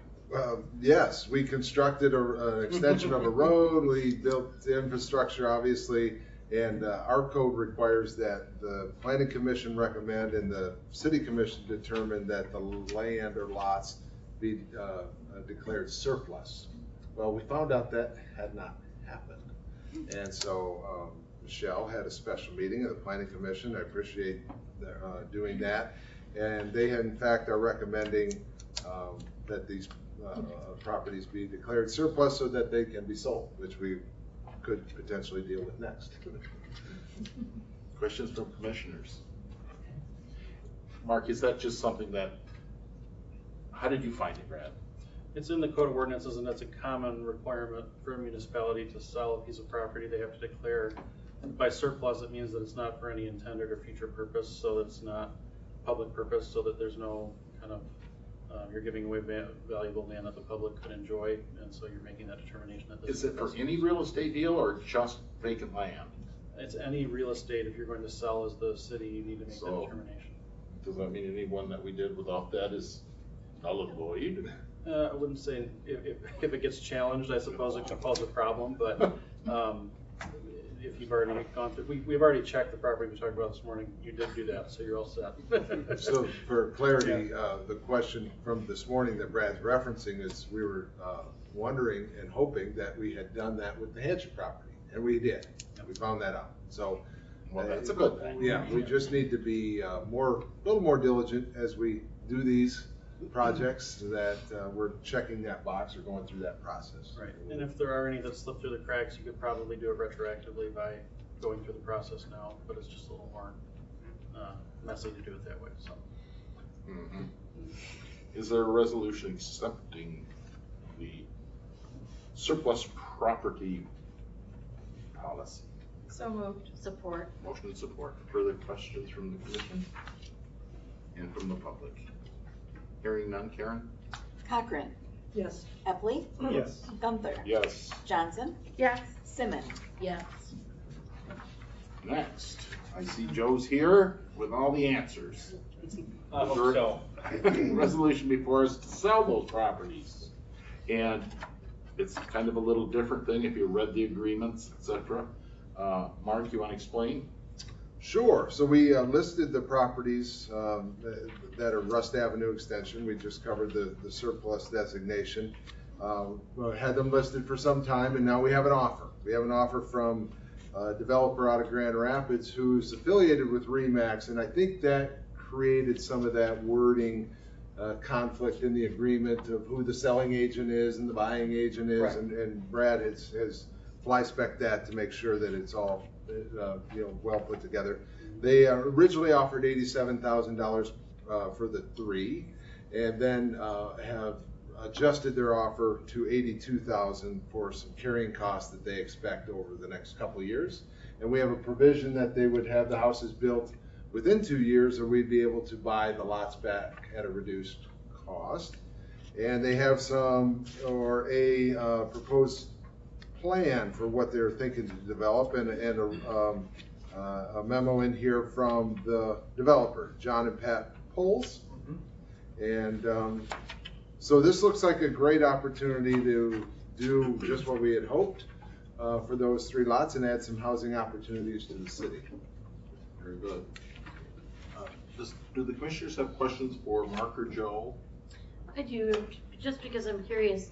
Yes, we constructed an extension of a road, we built the infrastructure, obviously, and our code requires that the planning commission recommend and the city commission determine that the land or lots be declared surplus. Well, we found out that had not happened. And so Michelle had a special meeting of the planning commission. I appreciate their doing that. And they, in fact, are recommending that these properties be declared surplus so that they can be sold, which we could potentially deal with next. Questions from commissioners? Mark, is that just something that, how did you find it, Brad? It's in the code of ordinances, and that's a common requirement for a municipality to sell a piece of property. They have to declare by surplus. It means that it's not for any intended or future purpose, so that it's not public purpose, so that there's no kind of you're giving away valuable land that the public could enjoy, and so you're making that determination that this Is it for any real estate deal or just vacant land? It's any real estate. If you're going to sell as the city, you need to make that determination. Does that mean anyone that we did without that is null and void? I wouldn't say if it gets challenged, I suppose it could cause a problem, but if you've already gone through, we've already checked the property we talked about this morning. You did do that, so you're all set. So for clarity, the question from this morning that Brad's referencing is we were wondering and hoping that we had done that with the Hanchett property, and we did. We found that out. So well, that's a good thing. Yeah, we just need to be a little more diligent as we do these projects, so that we're checking that box or going through that process. Right, and if there are any that slip through the cracks, you could probably do it retroactively by going through the process now, but it's just a little more messy to do it that way, so. Mm-hmm. Is there a resolution accepting the surplus property policy? So moved. Support. Motion and support. Further questions from the commission and from the public? Hearing none, Karen? Cochran, Yes. Epley? Yes. Gunther? Yes. Johnson? Yes. Simmon? Yes. Next, I see Joe's here with all the answers. I hope so. Resolution before us to sell those properties. And it's kind of a little different thing if you read the agreements, etc. Mark, you want to explain? Sure. So we listed the properties that are Rust Avenue Extension. We just covered the surplus designation. We had them listed for some time, and now we have an offer. We have an offer from a developer out of Grand Rapids who's affiliated with RE/MAX, and I think that created some of that wording conflict in the agreement of who the selling agent is and the buying agent is, Right. and Brad has fly-spec'd that to make sure that it's all well put together. They originally offered $87,000 for the three, and then have adjusted their offer to $82,000 for some carrying costs that they expect over the next couple of years. And we have a provision that they would have the houses built within 2 years, or we'd be able to buy the lots back at a reduced cost. And they have a proposed plan for what they're thinking to develop, and a memo in here from the developer, John and Pat Poles. And so this looks like a great opportunity to do just what we had hoped for those 3 lots and add some housing opportunities to the city. Very good. Do the commissioners have questions for Mark or Joe? I do, just because I'm curious.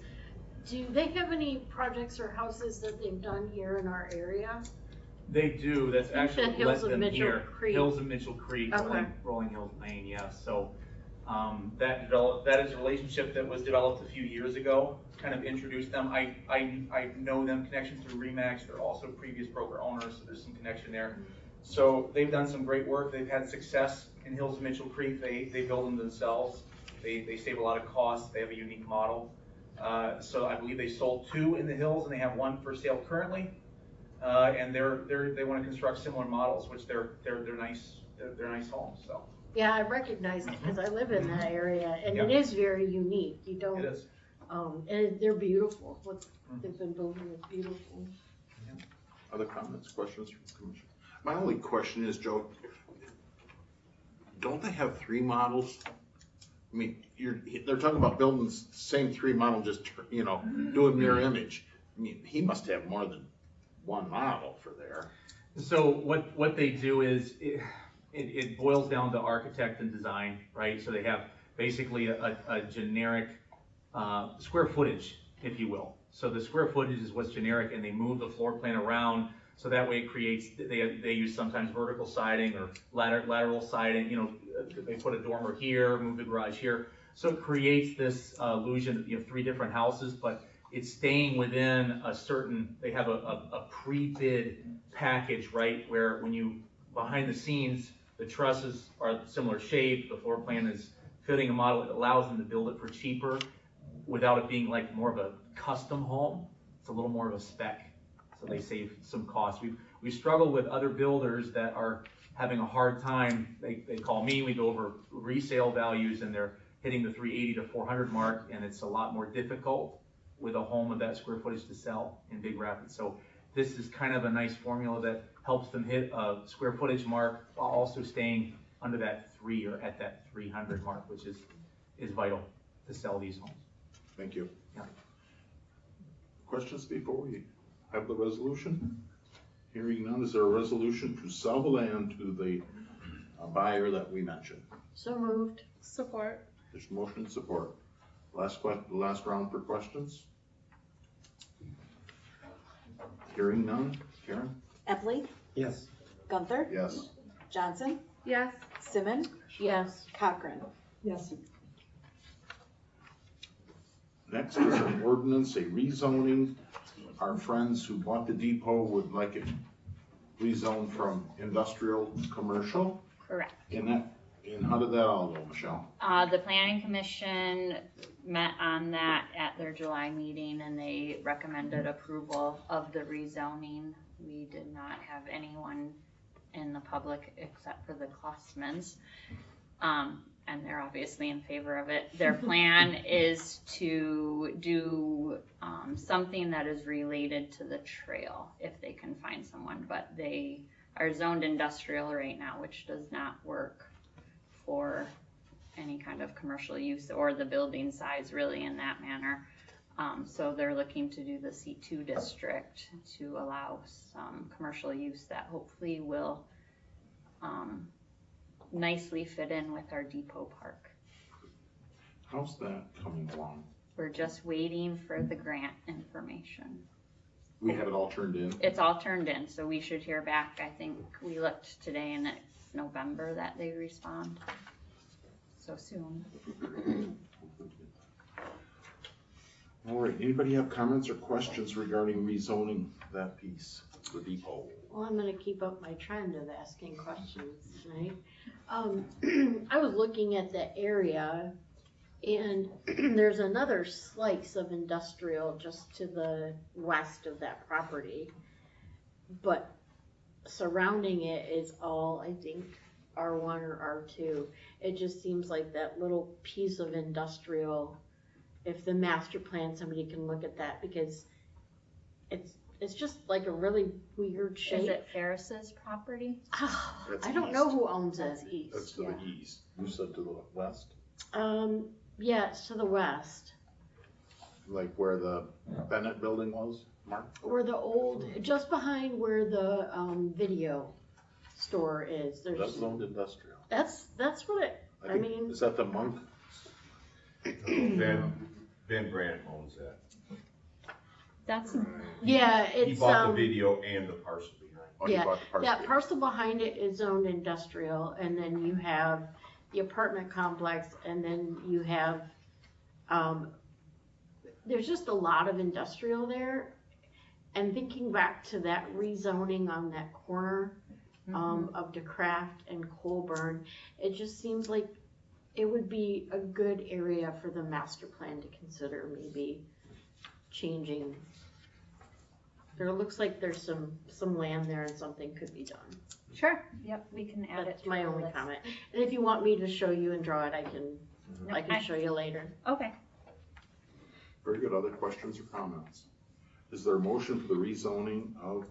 Do they have any projects or houses that they've done here in our area? They do. That's actually Hills led of them Mitchell here. Creek. Hills of Mitchell Creek, Okay. Rolling Hills Lane, yes. So that is a relationship that was developed a few years ago. Kind of introduced them. I know them, connection through RE/MAX. They're also previous broker owners, so there's some connection there. So they've done some great work. They've had success in Hills of Mitchell Creek. They build them themselves. They save a lot of costs. They have a unique model. So I believe they sold 2 in the Hills, and they have 1 for sale currently. And they want to construct similar models, which they're nice. They're nice homes. So Yeah, I recognize it because I live in that area, and Yeah. it is very unique. You don't. it is. And they're beautiful. What they've been building is beautiful. Other comments, questions from the commission? My only question is, Joe, don't they have 3 models? I mean, they're talking about building the same 3 model, just, doing mirror image. I mean, he must have more than 1 model for there. So what they do is it boils down to architect and design, right? So they have basically a generic square footage, if you will. So the square footage is what's generic, and they move the floor plan around, so that way it creates, they use sometimes vertical siding or lateral siding, they put a dormer here, move the garage here. So it creates this illusion, 3 different houses, but it's staying within a certain, they have a pre-bid package, right? Where when you, behind the scenes, the trusses are similar shape, the floor plan is fitting a model, it allows them to build it for cheaper without it being like more of a custom home. It's a little more of a spec, so they save some costs. We struggle with other builders that are having a hard time. They call me, we go over resale values, and they're hitting the 380 to 400 mark, and it's a lot more difficult with a home of that square footage to sell in Big Rapids. So this is kind of a nice formula that helps them hit a square footage mark while also staying under that 3 or at that 300 mark, which is vital to sell these homes. Thank you. Yeah. Questions before we have the resolution? Hearing none, is there a resolution to sell the land to the buyer that we mentioned? So moved. Support. There's motion and support. Last round for questions? Hearing none, Karen? Epley? Yes. Gunther? Yes. Johnson? Yes. Simmon? Yes. Cochran? Yes. Next is an ordinance, a rezoning. Our friends who bought the depot would like it rezoned from industrial to commercial. Correct. And how did that all go, Michelle? The planning commission met on that at their July meeting, and they recommended approval of the rezoning. We did not have anyone in the public except for the Klossmans. and they're obviously in favor of it. Their plan is to do something that is related to the trail if they can find someone, but they are zoned industrial right now, which does not work for any kind of commercial use or the building size really in that manner. So they're looking to do the C2 district to allow some commercial use that hopefully will nicely fit in with our depot park. How's that coming along? We're just waiting for the grant information. We have it all turned in? It's all turned in, so we should hear back. I think we looked today and it's November that they respond. So soon. All right, anybody have comments or questions regarding rezoning that piece, the depot? Well, I'm gonna keep up my trend of asking questions tonight. I was looking at the area and there's another slice of industrial just to the west of that property. But surrounding it is all, I think, R1 or R2. It just seems like that little piece of industrial, if the master plan, somebody can look at that because it's just like a really weird shape. Is it Ferris's property? I don't know who owns it. That's east. That's to the east. You said to the west? Yeah, it's to the west. Like where the Bennett building was, Mark? Or the old, just behind where the video store is. That's zoned industrial. That's what it, I mean. Is that the Monk? Ben Brandt owns that. That's, yeah, He it's, bought the video and the parcel behind. Oh, he yeah, bought the parcel. that parcel behind it is zoned industrial, and then you have the apartment complex, and then you have, there's just a lot of industrial there. And thinking back to that rezoning on that corner, of DeCraft and Colburn, it just seems like it would be a good area for the master plan to consider maybe changing. There looks like there's some land there and something could be done. sure, yep, we can add it That's to my the only list. comment. And if you want me to show you and draw it, I can show you later. Okay. Very good. Other questions or comments? Is there a motion for the rezoning of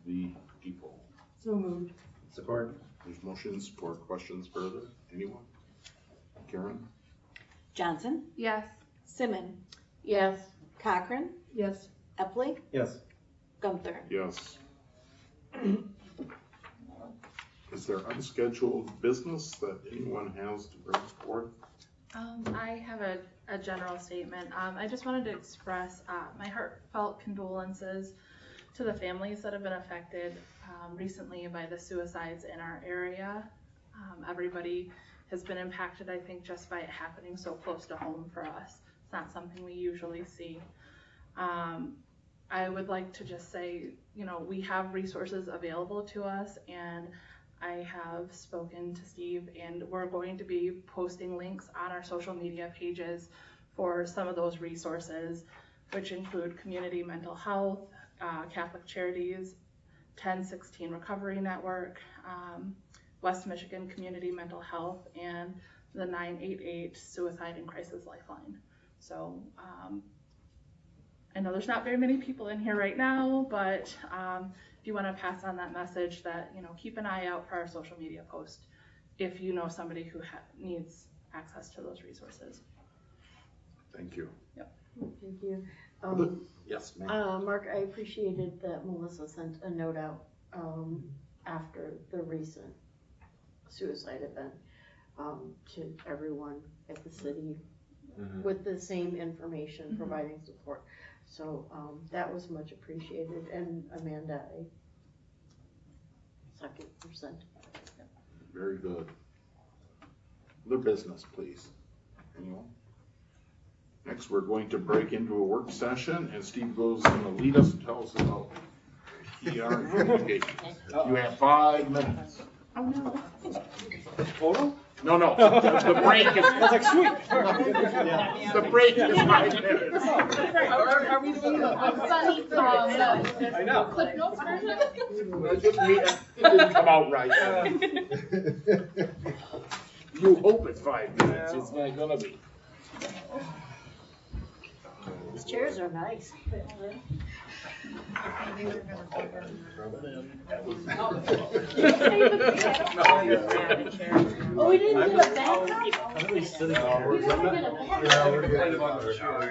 the depot? So moved. Support. There's motion and support. Questions further? Anyone? Karen? Johnson, Yes. Simmon, Yes. Cochran, Yes. Epley, Yes. Gunther. Yes. Is there unscheduled business that anyone has to bring forth? I have a general statement. I just wanted to express my heartfelt condolences to the families that have been affected recently by the suicides in our area. Everybody has been impacted, I think, just by it happening so close to home for us. It's not something we usually see. I would like to just say, you know, we have resources available to us, and I have spoken to Steve, and we're going to be posting links on our social media pages for some of those resources, which include Community Mental Health, Catholic Charities, 1016 Recovery Network, West Michigan Community Mental Health, and the 988 Suicide and Crisis Lifeline. So I know there's not very many people in here right now, but if you want to pass on that message that, you know, keep an eye out for our social media post if you know somebody who needs access to those resources. Thank you. Yep. Thank you. Yes, ma'am. Mark, I appreciated that Melissa sent a note out after the recent suicide event to everyone at the city with the same information, providing support. So that was much appreciated. And Amanda, I second percent. Very good. Other business, please. Anyone? Next, we're going to break into a work session, and Steve goes going to lead us and tell us about PR and communications. You have 5 minutes. Oh no. Total? No, the break is. That's like sweet. The break is 5 minutes. Are we doing Sunny from I know. Cliff Notes version? It didn't come out right. You hope it's 5 minutes, it's not gonna be. These chairs are nice. Oh, we didn't get a backup? We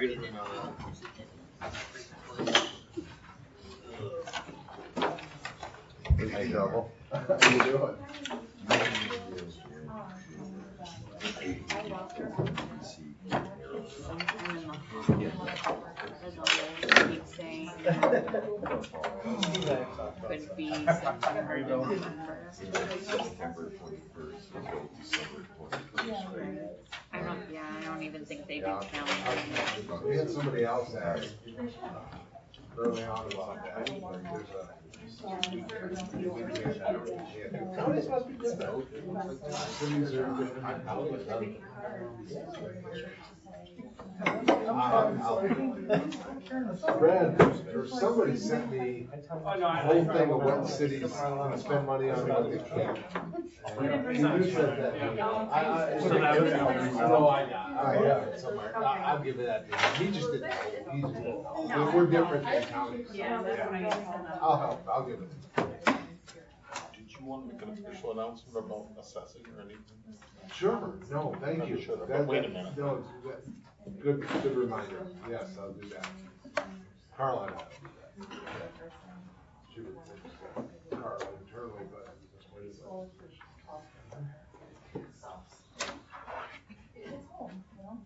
didn't get a Hey, Double. How you doing? Keep saying could be September, I don't even think they do calendars. We had somebody else ask early on about that. Counties must be different. Cities are different. Brad, or somebody sent me a whole thing of what cities can spend money on and what they can't. You said that. I got it somewhere. I'll give it that to you. He just didn't know. He just didn't know. We're different than counties. Yeah, that's what I I'll help. I'll give it to you. Did you want to make an official announcement about assessing or anything? Sure, no, thank you. Sure, but That- wait a minute. No, good reminder. Yes, I'll do that. Carla. She would think Carla internally, but what is it? It's home, you know?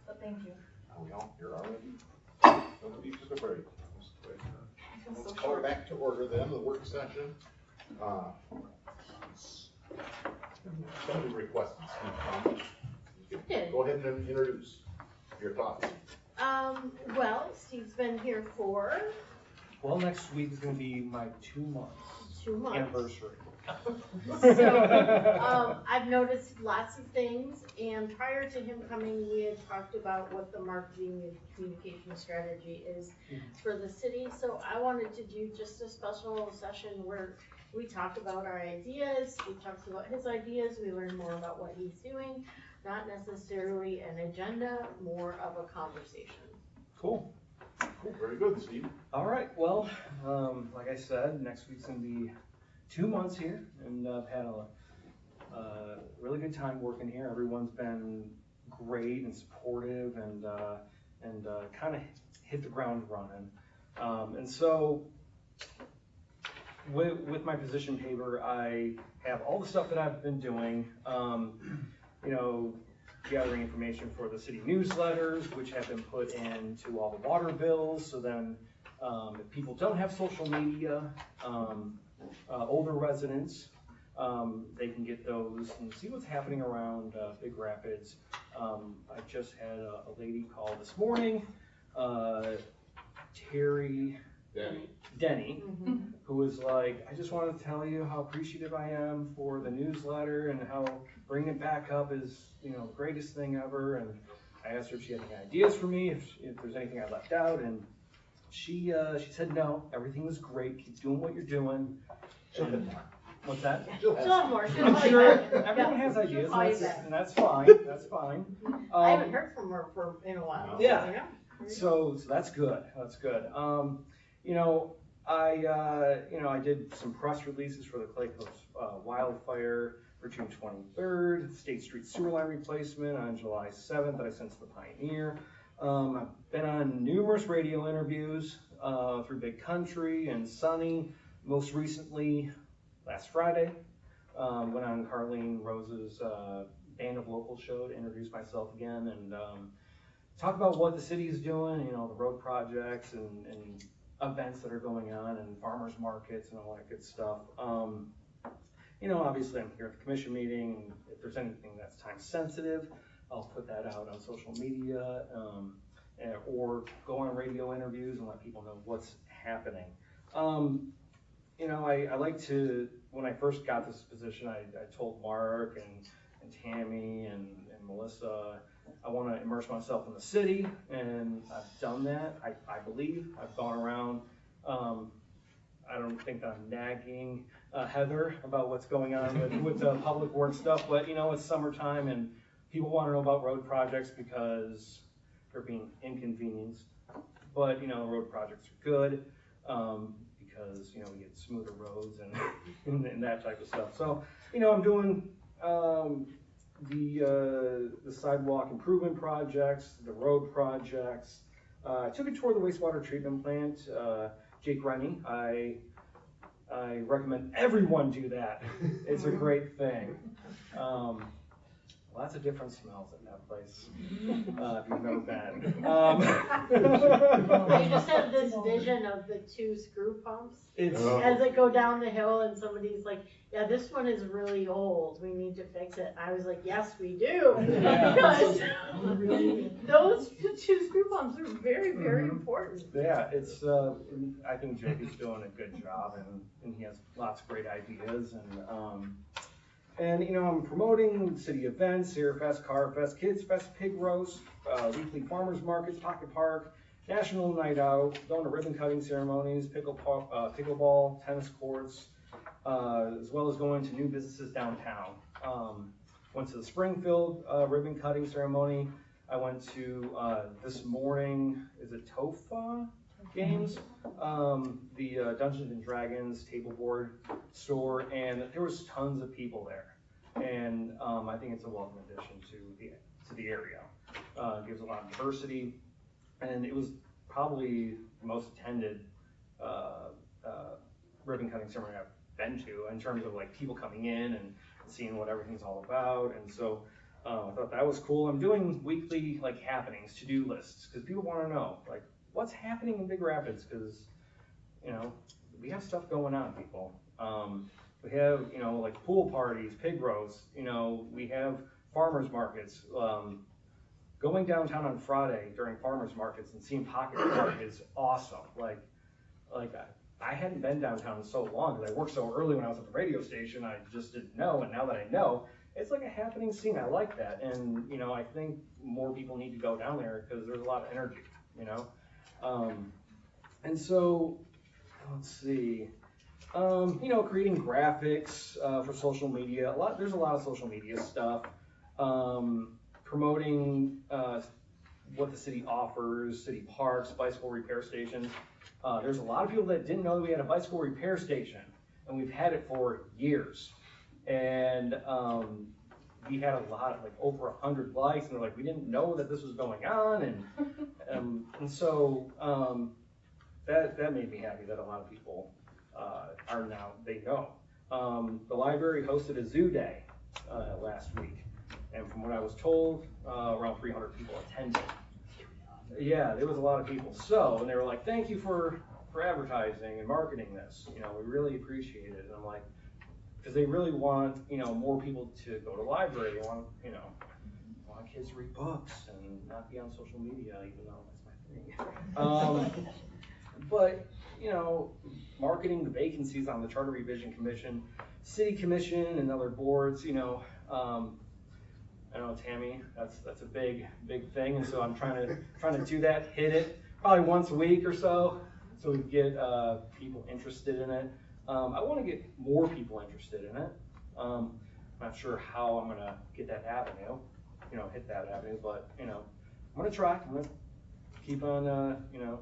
So thank you. Are we all here already? Don't be took a break. Let's call it back to order then, the work session. Somebody requested to speak. You can go ahead and introduce your thoughts. Well, Steve's been here for Well, next week is gonna be my 2 months 2 months. anniversary. So, I've noticed lots of things, and prior to him coming, we had talked about what the marketing and communication strategy is for the city. So I wanted to do just a special session where we talked about our ideas, we talked about his ideas, we learned more about what he's doing, not necessarily an agenda, more of a conversation. Cool. Cool, very good, Steve. All right, well, like I said, next week's gonna be 2 months here, and I've had a really good time working here. Everyone's been great and supportive, and kind of hit the ground running. And so, with my position paper, I have all the stuff that I've been doing. You know, gathering information for the city newsletters, which have been put into all the water bills. So then, if people don't have social media, older residents, they can get those and see what's happening around Big Rapids. I just had a lady call this morning, Denny, who was like, I just want to tell you how appreciative I am for the newsletter and how bringing it back up is, you know, the greatest thing ever. And I asked her if she had any ideas for me, if there's anything I left out, and she said no, everything was great, keep doing what you're doing. What's that? She'll have more. She'll I'm call you sure back. everyone has She'll ideas, call you and back. that's fine, that's fine. I haven't heard from her in a while. Yeah. So that's good, that's good. You know, I did some press releases for the Clay Cliffs wildfire for June 23rd, State Street sewer line replacement on July 7th that I sent to the Pioneer. I've been on numerous radio interviews through Big Country and Sunny. Most recently, last Friday, went on Carlene Rose's Band of Locals show to introduce myself again and talk about what the city is doing, you know, the road projects and events that are going on and farmers markets and all that good stuff. You know, obviously I'm here at the commission meeting, and if there's anything that's time sensitive, I'll put that out on social media, or go on radio interviews and let people know what's happening. You know, I like to, when I first got this position, I told Mark and Tammy and Melissa, I want to immerse myself in the city, and I've done that. I believe I've gone around. I don't think I'm nagging Heather about what's going on with the public works stuff, but you know, it's summertime and people want to know about road projects because they're being inconvenienced. But you know, road projects are good because you know we get smoother roads and that type of stuff. So you know, I'm doing the sidewalk improvement projects, the road projects. I took a tour of the wastewater treatment plant. Jake Rennie, I recommend everyone do that. It's a great thing. Lots of different smells in that place, if you've never been. I just have this vision of the 2 screw pumps as they go down the hill and somebody's like, yeah, this one is really old, we need to fix it. I was like, yes, we do. Because those 2 screw pumps are very, very important. Yeah, it's, I think Jake is doing a good job and he has lots of great ideas and you know, I'm promoting city events, Airfest, Carfest, Kids Fest, Pig Roast, weekly farmers markets, Pocket Park, National Night Out, going to ribbon cutting ceremonies, pickleball, tennis courts, as well as going to new businesses downtown. Went to the Springfield ribbon cutting ceremony. I went to this morning, is it TOFA games? The Dungeons and Dragons table board store, and there was tons of people there. And I think it's a welcome addition to the area. It gives a lot of diversity, and it was probably the most attended ribbon cutting ceremony I've been to in terms of like people coming in and seeing what everything's all about. And so I thought that was cool. I'm doing weekly like happenings, to-do lists, because people want to know like what's happening in Big Rapids, because you know we have stuff going on, people. We have, you know, like pool parties, pig roasts, you know, we have farmers markets. Going downtown on Friday during farmers markets and seeing Pocket Park is awesome. Like I hadn't been downtown in so long because I worked so early when I was at the radio station. I just didn't know, and now that I know, it's like a happening scene. I like that, and you know, I think more people need to go down there because there's a lot of energy, you know. And so, let's see. You know, creating graphics for social media. There's a lot of social media stuff. Promoting what the city offers, city parks, bicycle repair stations. There's a lot of people that didn't know that we had a bicycle repair station, and we've had it for years. And we had a lot of, like, over 100 likes, and they're like, we didn't know that this was going on, and so that made me happy that a lot of people are now, they know. The library hosted a zoo day last week, and from what I was told, around 300 people attended. Yeah, there was a lot of people. So, and they were like, thank you for advertising and marketing this. You know, we really appreciate it. And I'm like, because they really want, you know, more people to go to the library. They want, you know, want kids to read books and not be on social media, even though that's my thing. But, you know, marketing the vacancies on the Charter Revision Commission, City Commission, and other boards, you know, I know, Tammy, that's a big thing, and so I'm trying to do that, hit it probably once a week or so we get people interested in it. I want to get more people interested in it. Not sure how I'm gonna get that avenue, you know, hit that avenue, but you know, I'm gonna try. I'm gonna keep on, you know,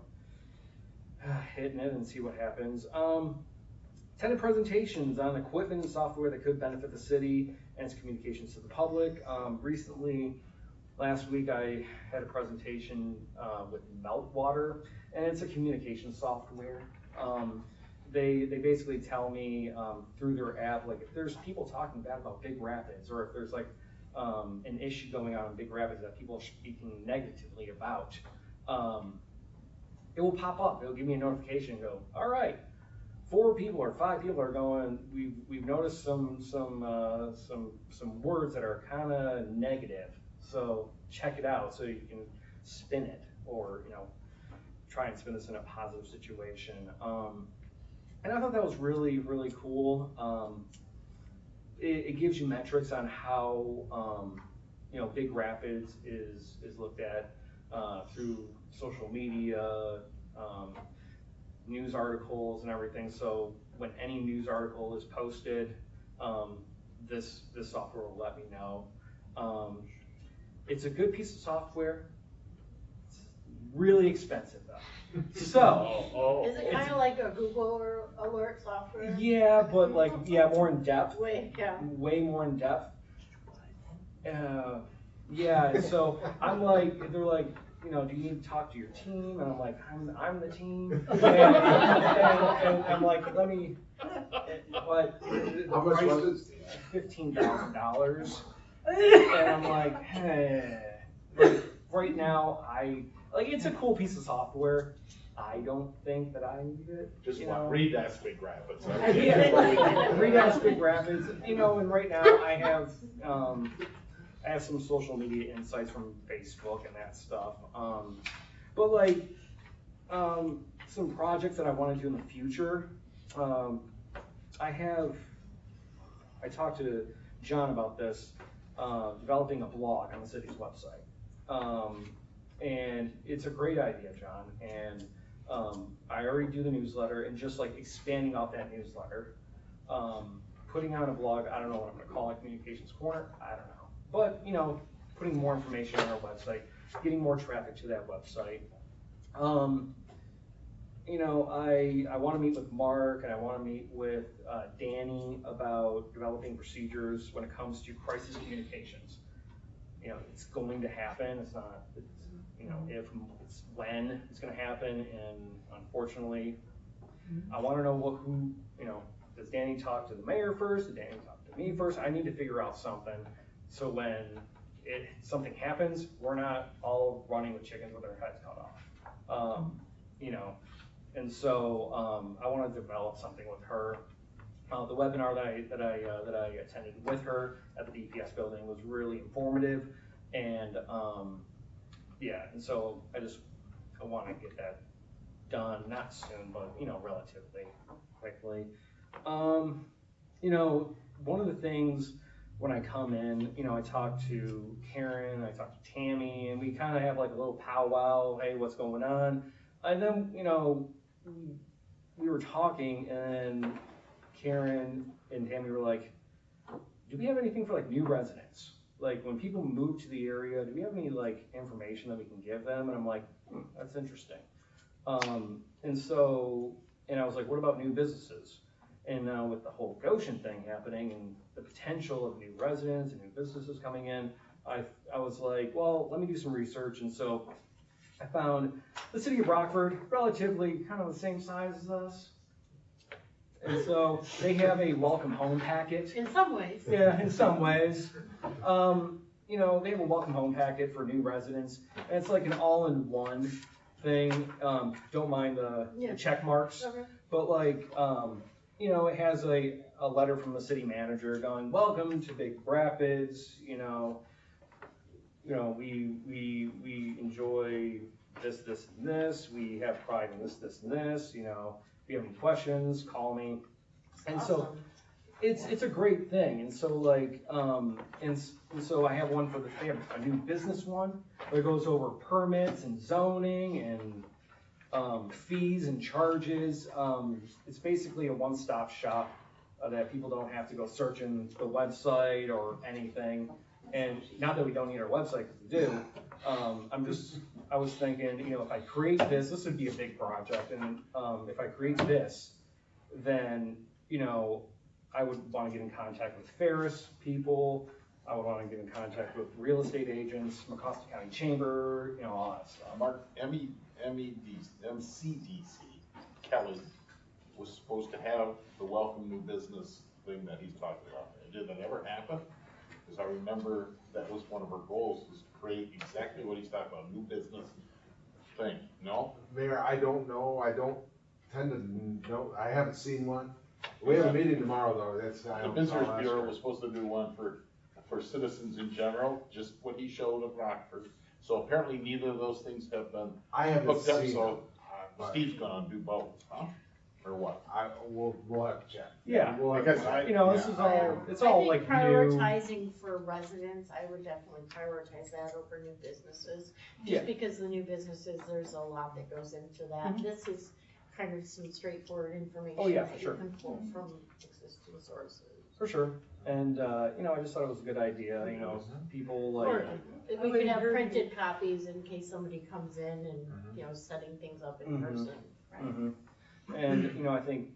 hitting it and see what happens. Tenant presentations on equipment and software that could benefit the city and its communications to the public. Recently, last week, I had a presentation with Meltwater, and it's a communication software. They basically tell me through their app, like if there's people talking bad about Big Rapids, or if there's like an issue going on in Big Rapids that people are speaking negatively about, it will pop up. It'll give me a notification and go, all right, 4 people or 5 people are going, we've noticed some words that are kind of negative, so check it out so you can spin it, or you know, try and spin this in a positive situation. And I thought that was really, really cool. It gives you metrics on how you know, Big Rapids is looked at through social media. news articles and everything, so when any news article is posted, this software will let me know. It's a good piece of software. It's really expensive though. So. Is it kind of like a Google alert software? Yeah, but like, yeah, more in depth. Way more in depth. Yeah, so I'm like, they're like, you know, do you need to talk to your team? And I'm like, I'm the team. And I'm like, let me, but How much was it? $15,000. And I'm like, hey, like, right now, it's a cool piece of software. I don't think that I need it. Just you want know? read that big rapids. Read Ask Big Rapids, you know, and right now I have some social media insights from Facebook and that stuff. But like, some projects that I want to do in the future, I talked to John about this, developing a blog on the city's website. And it's a great idea, John, and I already do the newsletter, and just like expanding off that newsletter, putting on a blog, I don't know what I'm gonna call it, Communications Corner, I don't know. But, you know, putting more information on our website, getting more traffic to that website. You know, I wanna meet with Mark, and I wanna meet with Danny about developing procedures when it comes to crisis communications. You know, it's going to happen, it's you know, if it's when it's going to happen, and unfortunately, I want to know you know, does Danny talk to the mayor first? Does Danny talk to me first? I need to figure out something so when something happens, we're not all running with chickens with our heads cut off. You know, and so I want to develop something with her. The webinar that I attended with her at the DPS building was really informative, and yeah, and so I want to get that done, not soon, but, you know, relatively quickly. You know, one of the things when I come in, you know, I talk to Karen, I talk to Tammy, and we kind of have like a little powwow, hey, what's going on? And then, you know, we were talking, and Karen and Tammy were like, do we have anything for like new residents? Like when people move to the area, do we have any like information that we can give them? And I'm like, that's interesting. And I was like, what about new businesses? And now with the whole Goshen thing happening and the potential of new residents and new businesses coming in, I was like, well, let me do some research. And so I found the city of Rockford, relatively kind of the same size as us. And so they have a welcome home packet. In some ways. Yeah, in some ways. You know, they have a welcome home packet for new residents. And it's like an all-in-one thing. Don't mind the check marks. Okay. But like, you know, it has a letter from the city manager going, welcome to Big Rapids, you know, we enjoy this, and this, we have pride in this, and this, you know, if you have any questions, call me. And awesome. So it's a great thing. And so like, and so I have one they have a new business one that goes over permits and zoning and fees and charges. It's basically a one-stop shop that people don't have to go searching the website or anything. And not that we don't need our website, because we do. I was thinking, you know, if I create this would be a big project, and if I create this, then, you know, I would want to get in contact with Ferris people. I would want to get in contact with real estate agents, Mecosta County Chamber, you know, all that stuff. Mark, MCDC, Kelly, was supposed to have the welcome new business thing that he's talking about. Did that ever happen? Because I remember that was one of her goals, was to create exactly what he's talking about, new business thing. No? Mayor, I don't know. I don't tend to know. I haven't seen one. We have a meeting tomorrow, though. The Visitors Bureau was supposed to do one for citizens in general, just what he showed of Rockford. So apparently neither of those things have been hooked up, so Steve's gonna do both, huh? Or what? We'll have to check. Yeah, we'll this is all, it's all like new. Prioritizing for residents, I would definitely prioritize that over new businesses. Just because the new businesses, there's a lot that goes into that. This is kind of some straightforward information Oh, yeah, that for you sure. can pull from existing sources. For sure. And, you know, I just thought it was a good idea, you know, people like. Or if we could have printed copies in case somebody comes in and, you know, setting things up in person, right? And, you know, I think,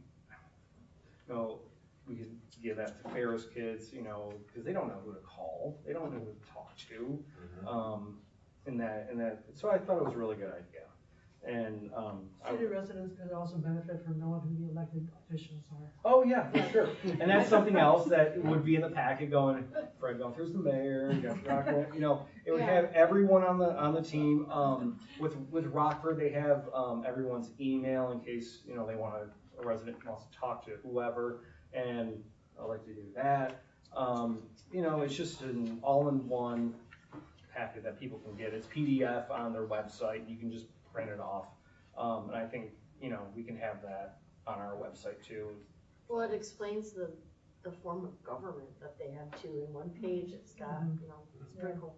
you know, we could give that to Ferris kids, you know, because they don't know who to call, they don't know who to talk to, and that, so I thought it was a really good idea. And, City residents could also benefit from knowing who the elected officials are. Oh, yeah, for sure. And that's something else that would be in the packet going, Fred Gunther's the mayor, Jeff Rockford, you know, it would have everyone on the team. With Rockford, they have, everyone's email in case, you know, a resident wants to talk to whoever, and I like to do that. You know, it's just an all-in-one packet that people can get. It's PDF on their website. You can just print it off. And I think, you know, we can have that on our website too. Well, it explains the form of government that they have too. In one page, it's got, you know, it's pretty cool.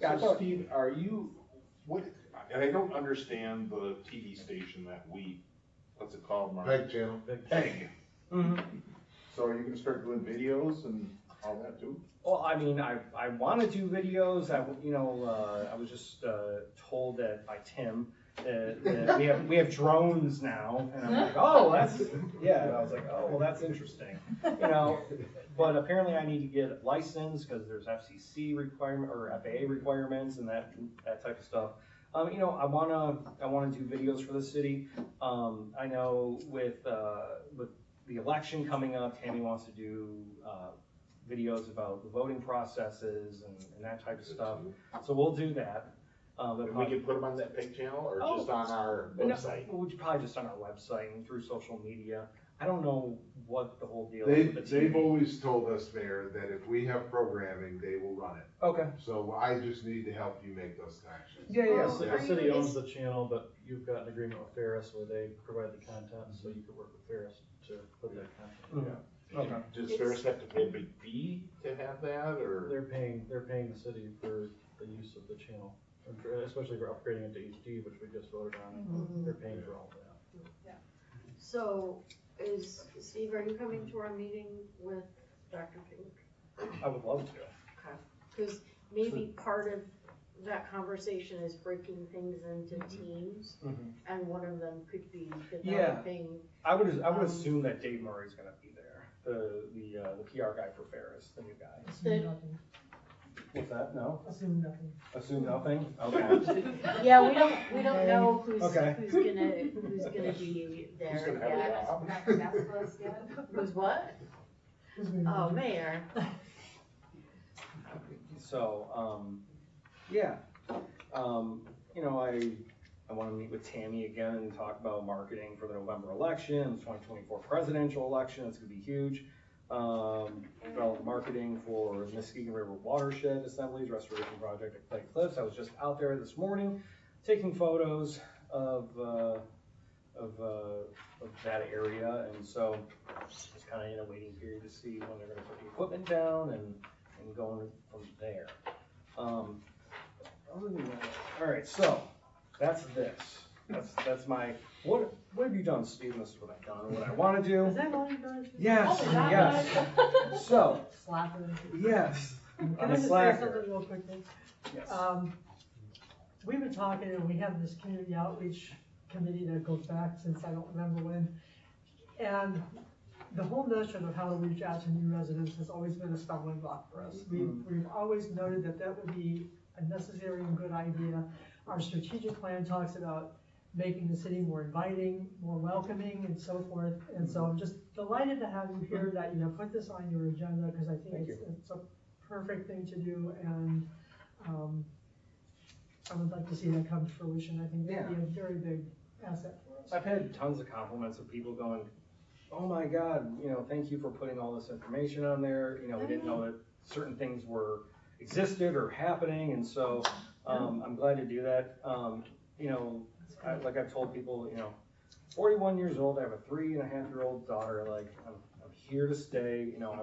Yeah, so Steve, are you, and I don't understand the TV station that what's it called, Mark? Peg channel. Peg. So are you gonna start doing videos and all that too? Well, I mean, I want to do videos. I was just told that by Tim that we have drones now, and I'm like, oh, that's yeah. And I was like, oh, well, that's interesting, you know. But apparently, I need to get licensed because there's FCC requirement or FAA requirements and that type of stuff. You know, I wanna do videos for the city. I know with the election coming up, Tammy wants to do videos about the voting processes and that type of stuff. So we'll do that. And we can put them on that Peg channel or just on our website? No, probably just on our website and through social media. I don't know what the whole deal is with the TV. They've always told us, Mayor, that if we have programming, they will run it. Okay. So I just need to help you make those connections. The city owns the channel, but you've got an agreement with Ferris where they provide the content, so you could work with Ferris to put that content. Okay. Does Ferris have to pay a big fee to have that, or? They're paying the city for the use of the channel, especially for upgrading it to HD, which we just voted on. They're paying for all of that. Yeah. So, Steve, are you coming to our meeting with Dr. Pink? I would love to. Okay. Because maybe part of that conversation is breaking things into teams, and one of them could be developing. I would assume that Dave Murray's going to be there, the PR guy for Ferris, the new guy. Assume nothing. What's that? No. Assume nothing. Assume nothing. Okay. Yeah, we don't know who's Okay. who's gonna be there Who's gonna have yet. Who's what? Oh, Mayor. So, yeah, you know, I want to meet with Tammy again and talk about marketing for the November election, the 2024 presidential election. It's going to be huge. Develop marketing for the Muskegon River Watershed Assemblies Restoration Project at Clay Cliffs. I was just out there this morning taking photos of that area, and so just kind of in a waiting period to see when they're going to put the equipment down and going from there. Other than that, all right, so that's this. That's my, what have you done, Steve? This is what I've done, what I want to do. Is that all you guys? Yes, Oh, that yes. much? So, Slacker. yes, Can I'm I a just say slacker. something real quickly? Yes. We've been talking, and we have this community outreach committee that goes back since I don't remember when. And the whole notion of how to reach out to new residents has always been a stumbling block for us. We've always noted that would be a necessary and good idea. Our strategic plan talks about making the city more inviting, more welcoming, and so forth. And so I'm just delighted to have you here, that you have put this on your agenda, because I think it's a perfect thing to do, and I would like to see that come to fruition. I think that'd be a very big asset for us. I've had tons of compliments of people going, oh my God, you know, thank you for putting all this information on there. You know, we didn't know that certain things existed or happening, and so I'm glad to do that. You know, like I've told people, you know, 41 years old, I have a 3.5-year-old daughter. Like, I'm here to stay. You know, I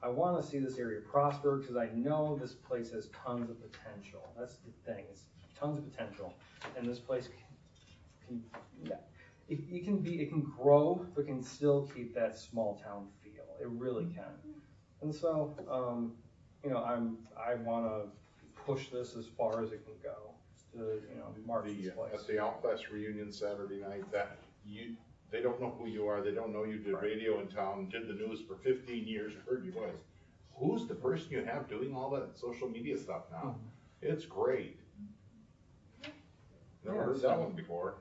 want to see this area prosper, because I know this place has tons of potential. That's the thing, it's tons of potential, and this place it can grow, but can still keep that small town feel. It really can. And so, I wanna push this as far as it can go to, mark this place. At the Outclass reunion Saturday night, they don't know who you are, they don't know you did radio in town, did the news for 15 years, heard your voice. Who's the person you have doing all that social media stuff now? It's great. Never heard that one before.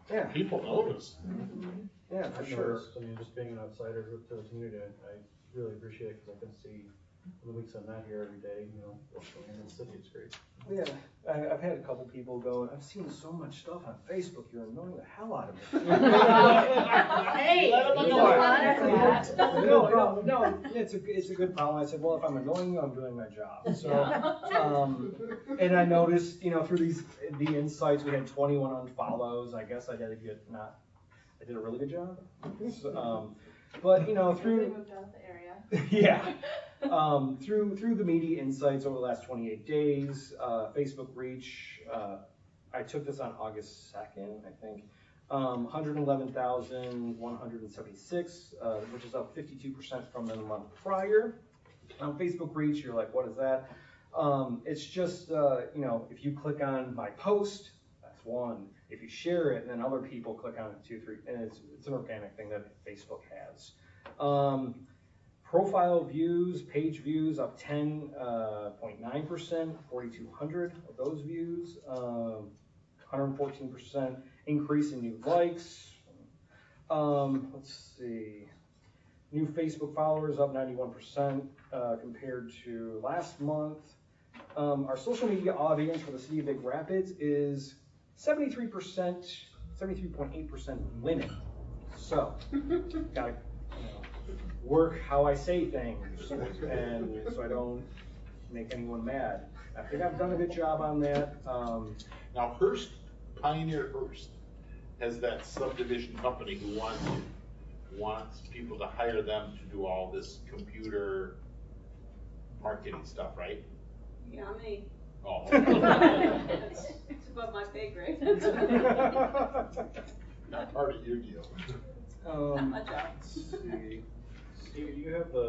Yeah. People notice. Yeah, for I've sure. noticed, I mean, just being an outsider to the community, I really appreciate it, because I can see the weeks I'm not here every day, what's going on in the city, it's great. Yeah, I've had a couple people go, I've seen so much stuff on Facebook, you're annoying the hell out of me. Hey, Let 'em you annoy don't you. want No, it's a good problem. I said, well, if I'm annoying you, I'm doing my job. So, and I noticed, through the insights, we had 21 unfollows. I guess I did a really good job. So, but through moved out of the area. yeah. Through the media insights over the last 28 days, Facebook reach, I took this on August 2nd, I think, 111,176, which is up 52% from the month prior. Facebook reach, you're like, what is that? It's just, if you click on my post, that's one. If you share it, then other people click on it 2, 3, and it's an organic thing that Facebook has. Profile views, page views up 10.9%, 4,200 of those views, 114% increase in new likes. Let's see, new Facebook followers up 91% compared to last month. Our social media audience for the city of Big Rapids is 73.8% women. So, gotta work how I say things, and so I don't make anyone mad. I think I've done a good job on that. Now Pioneer Hearst has that subdivision company who wants people to hire them to do all this computer marketing stuff, right? Yeah, me. Oh. It's above my pay grade. Not part of your deal. Not my job. Let's see. Steve, do you have the